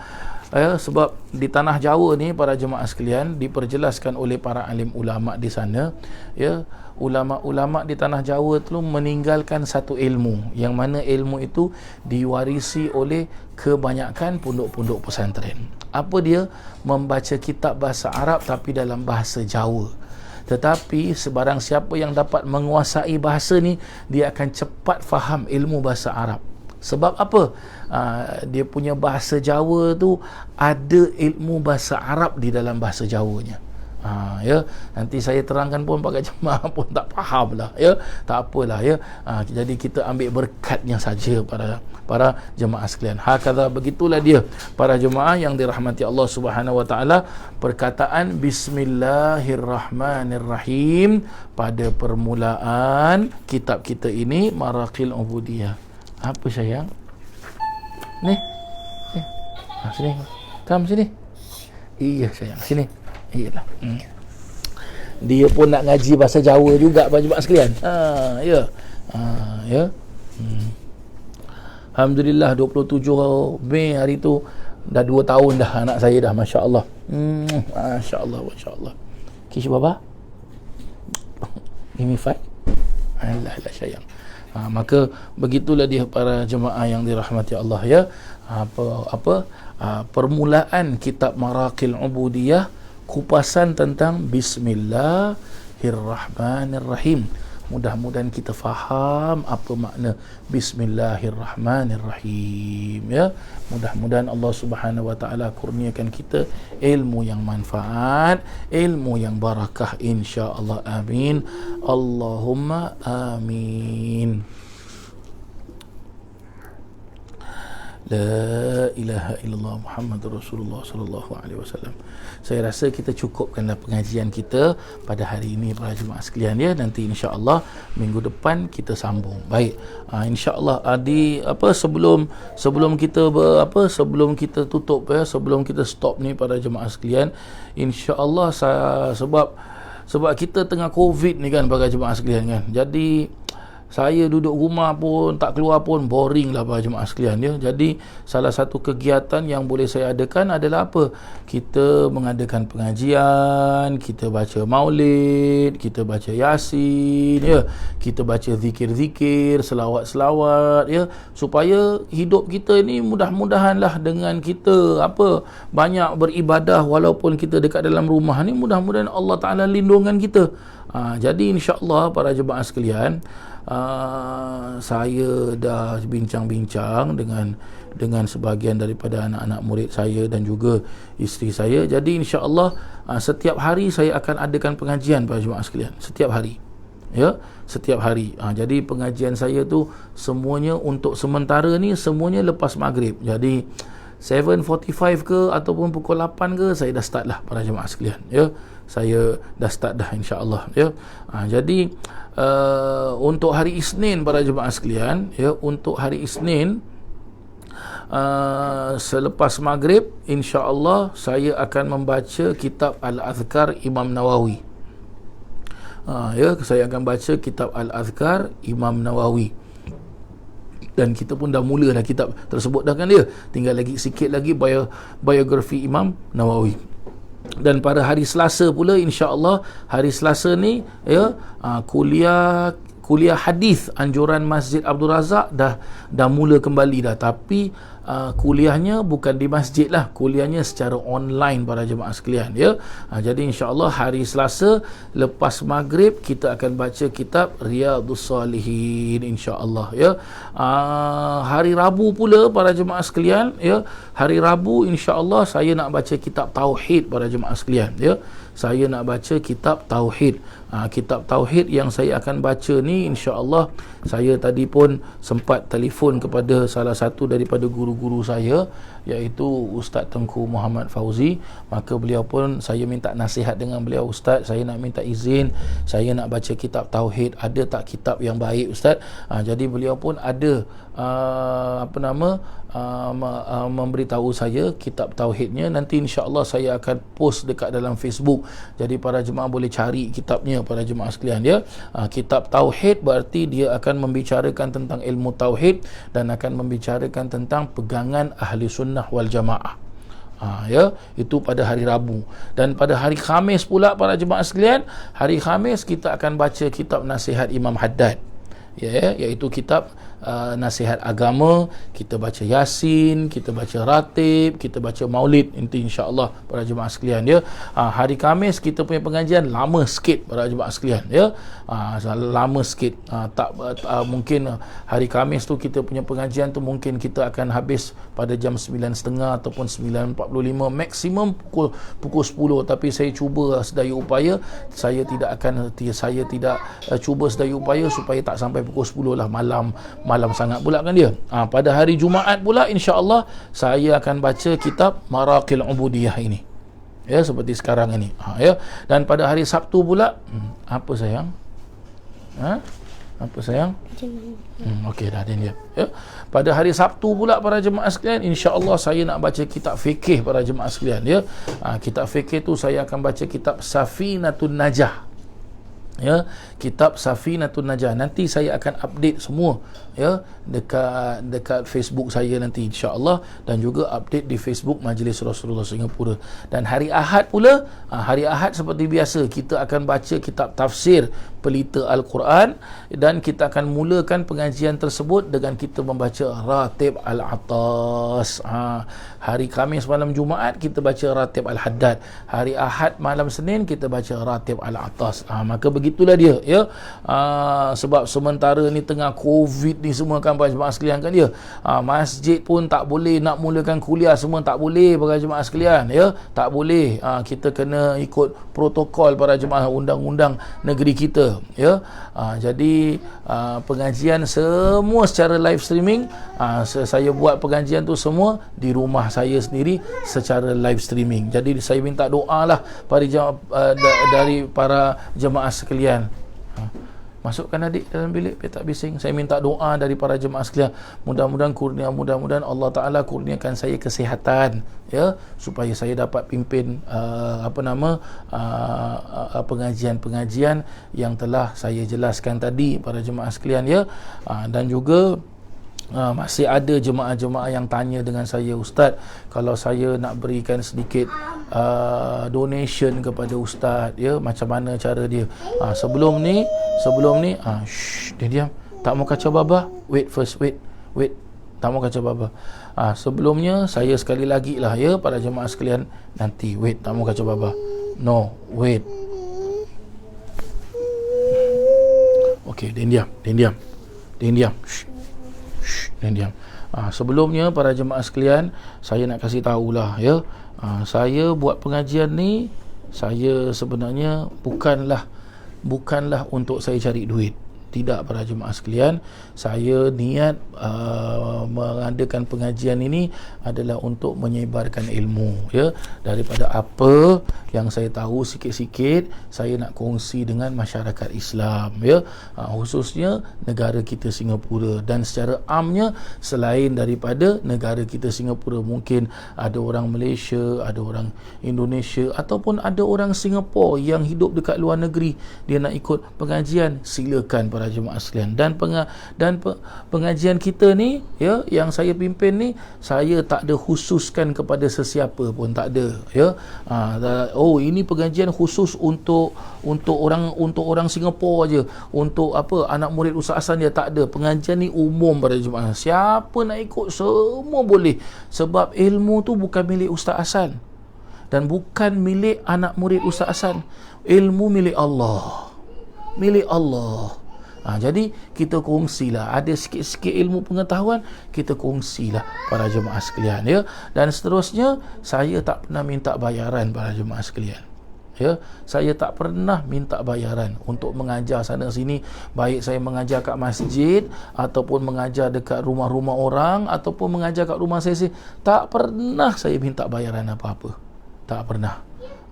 di tanah Jawa ni para jemaah sekalian, diperjelaskan oleh para alim ulama di sana, ulama-ulama di tanah Jawa tu meninggalkan satu ilmu, yang mana ilmu itu diwarisi oleh kebanyakan pondok-pondok pesantren. Apa dia? Membaca kitab bahasa Arab tapi dalam bahasa Jawa. Tetapi sebarang siapa yang dapat menguasai bahasa ni, dia akan cepat faham ilmu bahasa Arab. Sebab apa? Dia punya bahasa Jawa tu ada ilmu bahasa Arab di dalam bahasa Jawanya. Nanti saya terangkan pun pakai jemaah pun tak faham lah, tak apalah, jadi kita ambil berkatnya saja para jemaah sekalian. Hakadha, begitulah dia para jemaah yang dirahmati Allah Subhanahu wa taala, perkataan Bismillahirrahmanirrahim pada permulaan kitab kita ini Maraqil Ubudiyah. Apa sayang? Ni. Sini. Come sini. Iya sayang, sini. Iyalah. Dia pun nak ngaji bahasa Jawa juga jemaah sekalian. Alhamdulillah 27 Mei hari tu dah 2 tahun dah anak saya dah, masya-Allah. Masya-Allah, masya-Allah. Kish baba. Give me 5. Allah sayang. Maka begitulah dia para jemaah yang dirahmati Allah, permulaan kitab Maraqil Ubudiyah, kupasan tentang Bismillahirrahmanirrahim. mudah-mudahan kita faham apa makna Bismillahirrahmanirrahim, ya. Mudah-mudahan Allah Subhanahu wa taala kurniakan kita ilmu yang manfaat, ilmu yang barakah, insya-Allah. Amin, Allahumma amin. La ilaha illallah Muhammadur Rasulullah sallallahu alaihi wasallam. Saya rasa kita cukupkanlah pengajian kita pada hari ini para jemaah sekalian, ya. Nanti insya-Allah minggu depan kita sambung. Baik. Insya-Allah sebelum kita sebelum kita tutup, ya, sebelum kita stop ni para jemaah sekalian, insya-Allah sebab kita tengah Covid ni kan para jemaah sekalian kan. Jadi saya duduk rumah pun, tak keluar pun, boring lah para jemaah sekalian, ya. Jadi salah satu kegiatan yang boleh saya adakan adalah apa? Kita mengadakan pengajian, kita baca maulid, kita baca yasin, ya. Kita baca zikir-zikir, selawat-selawat, ya. Supaya hidup kita ni mudah-mudahanlah dengan kita banyak beribadah walaupun kita dekat dalam rumah ni, mudah-mudahan Allah Ta'ala lindungan kita. Jadi insya-Allah para jemaah sekalian, saya dah bincang-bincang dengan sebahagian daripada anak-anak murid saya dan juga isteri saya. Jadi insya-Allah setiap hari saya akan adakan pengajian para jemaah sekalian, setiap hari, ya, setiap hari. Jadi pengajian saya tu semuanya untuk sementara ni semuanya lepas maghrib. Jadi 7:45 ke ataupun pukul 8 ke, saya dah start lah para jemaah sekalian, ya. Saya dah start dah insya-Allah, ya. Jadi untuk hari Isnin para jemaah sekalian, ya, untuk hari Isnin selepas maghrib insya-Allah saya akan membaca kitab Al-Azkar Imam Nawawi. Ya, saya akan baca kitab Al-Azkar Imam Nawawi. Dan kita pun dah mula dah kitab tersebut dah kan, dia tinggal lagi sikit lagi biografi Imam Nawawi. Dan pada hari Selasa pula insya-Allah, hari Selasa ni, ya, kuliah hadis anjuran Masjid Abdul Razak dah mula kembali dah, tapi kuliahnya bukan di masjid lah, kuliahnya secara online para jemaah sekalian, ya. Jadi insya-Allah hari Selasa lepas maghrib kita akan baca kitab Riyadhus Salihin insya-Allah, ya. Hari Rabu pula para jemaah sekalian, ya, hari Rabu insya-Allah saya nak baca kitab tauhid para jemaah sekalian, ya. Saya nak baca kitab tauhid. Kitab tauhid yang saya akan baca ni insya-Allah, saya tadi pun sempat telefon kepada salah satu daripada guru-guru saya, iaitu Ustaz Tengku Muhammad Fauzi. Maka beliau pun, saya minta nasihat dengan beliau, Ustaz, saya nak minta izin, saya nak baca kitab tauhid, ada tak kitab yang baik Ustaz? Jadi beliau pun ada memberitahu saya kitab tauhidnya. Nanti insya-Allah saya akan post dekat dalam Facebook. Jadi para jemaah boleh cari kitabnya para jemaah sekalian, ya. Kitab tauhid berarti dia akan membicarakan tentang ilmu tauhid dan akan membicarakan tentang pegangan ahli sunnah wal jamaah. Ya, itu pada hari Rabu. Dan pada hari Khamis pula para jemaah sekalian, hari Khamis kita akan baca kitab Nasihat Imam Haddad, ya, iaitu kitab nasihat agama. Kita baca Yasin, kita baca Ratib, kita baca Maulid, nanti insya-Allah para jemaah sekalian, ya. Hari Khamis kita punya pengajian lama sikit para jemaah sekalian, ya. Lama sikit, mungkin hari Khamis tu kita punya pengajian tu mungkin kita akan habis pada jam 9.30 ataupun 9.45, maksimum pukul 10. Tapi saya cuba sedaya upaya, saya tidak cuba sedaya upaya supaya tak sampai pukul 10 lah, malam sangat pula kan dia. Pada hari Jumaat pula insya-Allah saya akan baca kitab Maraqil Ubudiyah ini, ya, seperti sekarang ini, ya. Dan pada hari Sabtu pula, apa sayang? Apa sayang? Okey dah, dia, ya. Pada hari Sabtu pula para jemaah sekalian, insya-Allah saya nak baca kitab fikih para jemaah sekalian, ya. Kitab fikih tu saya akan baca kitab Safinatun Najah, ya, kitab Safinatun Najah. Nanti saya akan update semua, ya, dekat Facebook saya nanti insya-Allah, dan juga update di Facebook Majlis Rasulullah Singapura. Dan hari Ahad pula, hari Ahad seperti biasa kita akan baca kitab tafsir pelita Al-Quran, dan kita akan mulakan pengajian tersebut dengan kita membaca Ratib Al-Atas. Hari Khamis malam Jumaat kita baca Ratib Al-Haddad, hari Ahad malam Senin kita baca Ratib Al-Atas. Maka begitulah dia, ya. Sebab sementara ni tengah Covid ni semua kan para jemaah sekalian kan, dia masjid pun tak boleh nak mulakan kuliah, semua tak boleh para jemaah sekalian, ya, tak boleh. Kita kena ikut protokol para jemaah, undang-undang negeri kita, ya. Jadi pengajian semua secara live streaming. Saya buat pengajian tu semua di rumah saya sendiri secara live streaming. Jadi saya minta doa lah dari para jemaah sekalian. Masukkan adik dalam bilik petak bising. Saya minta doa dari para jemaah sekalian. Mudah-mudahan Allah Ta'ala kurniakan saya kesihatan, ya, supaya saya dapat pimpin pengajian-pengajian yang telah saya jelaskan tadi para jemaah sekalian, ya. Dan juga masih ada jemaah-jemaah yang tanya dengan saya, Ustaz, kalau saya nak berikan sedikit donation kepada Ustaz, ya, macam mana cara dia? Sebelum ni dia diam, tak mau kacau baba. Wait, tak mau kacau baba. Sebelumnya saya sekali lagi lah, ya, para jemaah sekalian, nanti wait, tak mau kacau baba. No, wait. Okey, dia diam. Dan diam. Sebelumnya para jemaah sekalian, saya nak kasih tahulah, ya, saya buat pengajian ni, saya sebenarnya bukanlah untuk saya cari duit. Tidak para jemaah sekalian, saya niat mengadakan pengajian ini adalah untuk menyebarkan ilmu, ya. Daripada apa yang saya tahu sikit-sikit, saya nak kongsi dengan masyarakat Islam, ya, khususnya negara kita Singapura, dan secara amnya selain daripada negara kita Singapura, mungkin ada orang Malaysia, ada orang Indonesia, ataupun ada orang Singapura yang hidup dekat luar negeri, dia nak ikut pengajian, silakan para jemaah sekalian. Dan pengajian kita ni, ya, yang saya pimpin ni, saya tak ada khususkan kepada sesiapa pun, tak ada, ya. Ini pengajian khusus untuk orang Singapura aja, untuk anak murid Ustaz Hasan dia, tak ada. Pengajian ni umum para jemaah, siapa nak ikut semua boleh, sebab ilmu tu bukan milik Ustaz Hasan dan bukan milik anak murid Ustaz Hasan. Ilmu milik Allah. Jadi kita kongsilah, ada sikit-sikit ilmu pengetahuan, kita kongsilah para jemaah sekalian, ya. Dan seterusnya, saya tak pernah minta bayaran para jemaah sekalian, ya. Saya tak pernah minta bayaran untuk mengajar sana sini, baik saya mengajar kat masjid ataupun mengajar dekat rumah-rumah orang ataupun mengajar kat rumah saya, tak pernah saya minta bayaran apa-apa, tak pernah.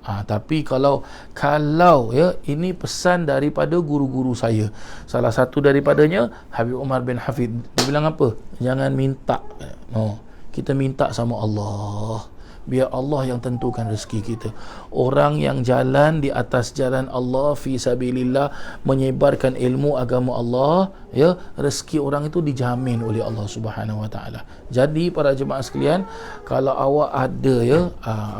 Tapi kalau ya, ini pesan daripada guru-guru saya. Salah satu daripadanya Habib Umar bin Hafid. Dia bilang apa? Jangan minta. Kita minta sama Allah. Biar Allah yang tentukan rezeki kita. Orang yang jalan di atas jalan Allah fi sabilillah, menyebarkan ilmu agama Allah, ya, rezeki orang itu dijamin oleh Allah Subhanahu wa taala. Jadi para jemaah sekalian, kalau awak ada, ya,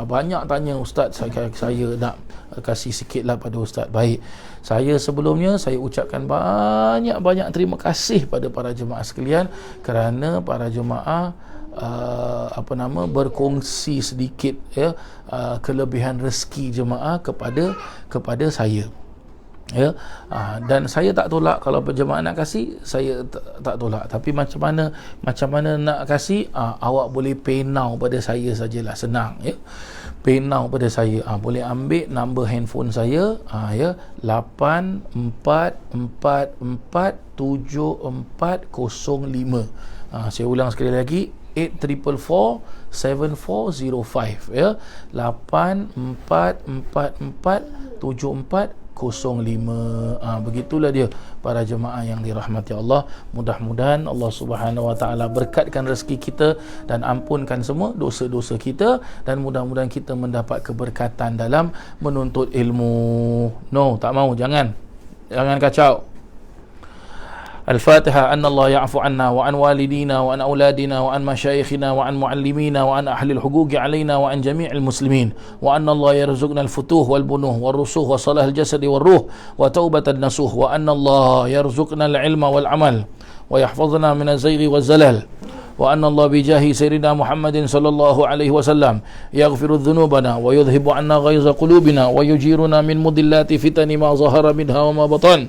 banyak tanya, Ustaz, saya nak kasih sikitlah pada Ustaz. Baik, saya sebelumnya saya ucapkan banyak-banyak terima kasih pada para jemaah sekalian kerana para jemaah berkongsi sedikit, ya, kelebihan rezeki jemaah kepada saya, ya. Dan saya tak tolak kalau jemaah nak kasih, saya tak tolak. Tapi macam mana nak kasih, awak boleh pay now pada saya sajalah, senang, ya. Pay now pada saya, boleh ambil nombor handphone saya, ya, 84447405. Saya ulang sekali lagi, 84447405, ya, 84447405. Begitulah dia para jemaah yang dirahmati Allah. Mudah-mudahan Allah Subhanahu wa taala berkatkan rezeki kita dan ampunkan semua dosa-dosa kita, dan mudah-mudahan kita mendapat keberkatan dalam menuntut ilmu. No, tak mau, jangan kacau. الفاتحة. أن الله يعفو عنا وعن والدينا وعن أولادنا وعن مشايخنا وعن معلمينا وعن أهل الحقوق علينا وعن جميع المسلمين، وأن الله يرزقنا الفتوح والبنوه والرسوخ وصلاح الجسد والروح وتوبة النصوح، وأن الله يرزقنا العلم والعمل ويحفظنا من الزيغ والزلل، وأن الله بجاه سيدنا محمد صلى الله عليه وسلم يغفر ذنوبنا ويذهب عنا غيظ قلوبنا ويجيرنا من مضلات فتن ما ظهر منها وما بطن،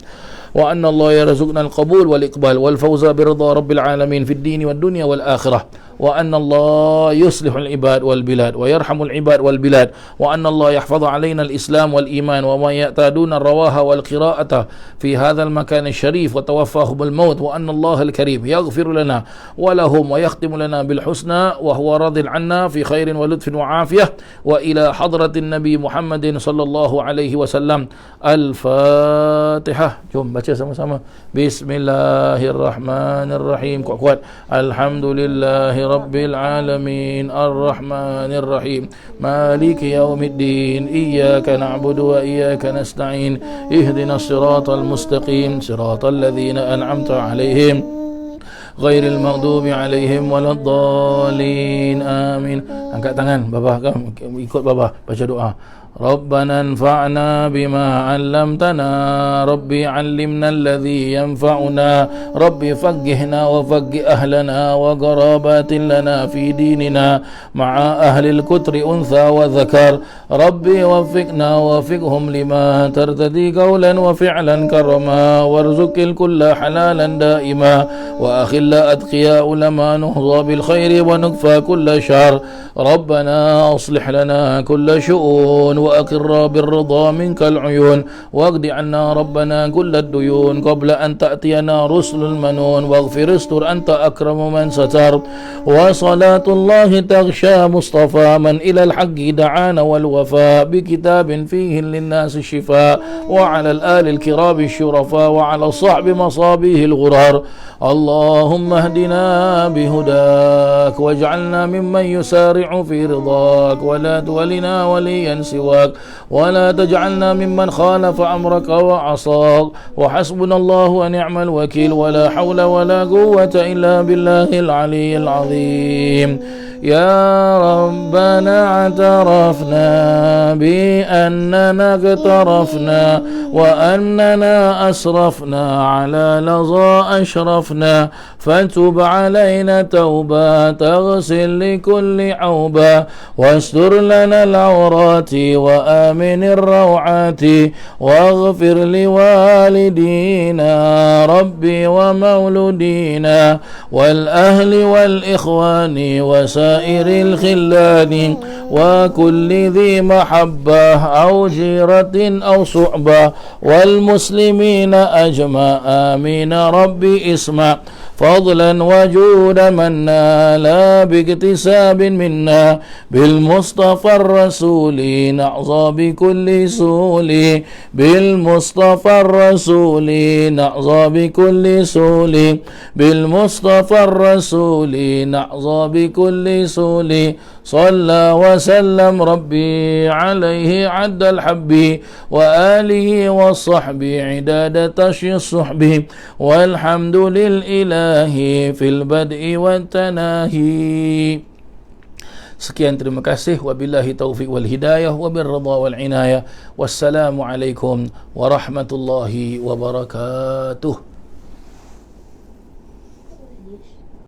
وأن الله يرزقنا القبول والإقبال والفوز برضا رب العالمين في الدين والدنيا والآخرة، وأن الله يصلح العباد والبلاد ويرحم العباد والبلاد، وأن الله يحفظ علينا الإسلام والإيمان وما يعتادون الرواها والقراءة في هذا المكان الشريف وتوفاهم الموت، وأن الله الكريم يغفر لنا ولهم ويختم لنا بالحسنى وهو راض عنا في خير ولطف وعافية، وإلى حضرة النبي محمد صلى الله عليه وسلم. الفاتحة. Jom baca sama-sama. Bismillahirrahmanirrahim. Kuat-kuat. Alhamdulillahi Rabbil Alamin Ar-Rahmanir Rahim Maliki Yawmiddin Iyyaka na'budu wa iyyaka nasta'in Ihdinas siratal mustaqim Siratal ladzina an'amta 'alaihim ghairil maghdubi 'alaihim waladdallin. Amin. Angkat tangan Baba, ikut Baba baca doa. ربنا انفعنا بما علمتنا ربي علمنا الذي ينفعنا ربي فقهنا وفقه أهلنا وقرابات لنا في ديننا مع أهل الكتر أنثى وذكر ربي وفقنا وفقهم لما ترتدي قولا وفعلا كرما وارزق الكل حلالا دائما وأخل أتقياء لما نهضى بالخير ونكفى كل شر ربنا أصلح لنا كل شؤون وأقر بالرضا منك العيون واقض عنا ربنا كل الديون قبل أن تأتينا رسل المنون واغفر استر أنت أكرم من ستر وصلاة الله تغشى مصطفى من إلى الحق دعانا والوفاء بكتاب فيه للناس الشفاء وعلى الآل الكرام الشرفاء وعلى الصحب مصابيه الغرار اللهم اهدنا بهداك واجعلنا ممن يسارع في رضاك ولا تولنا وليا سواك ولا تجعلنا ممن خالف أمرك وعصاك وحسبنا الله ونعم الوكيل ولا حول ولا قوة إلا بالله العلي العظيم يا ربنا اعترفنا بأننا اقترفنا وأننا أسرفنا على لظى أشرفنا فتب علينا توبة تغسل لكل عوبة واستر لنا العورات وآمن الروعات واغفر لوالدينا ربي ومولودينا والأهل والإخوان وسائر الخلان وكل ذي محبة أو جيرة أو صحبة والمسلمين أجمع آمين ربي اسمع فضلا وجود من لا باكتساب منا بالمصطفى الرسول نعظى بكل سول بالمصطفى الرسول نعظى بكل سول بالمصطفى الرسول نعظى بكل سول صلى وسلم ربي عليه عد الحب وآله والصحب عداد تشي الصحب والحمد للإله في البدء والتناهي. Sekian, terima kasih. Wabillahi taufiq wal hidayah wabirradha wal inayah. Wassalamualaikum warahmatullahi wabarakatuh.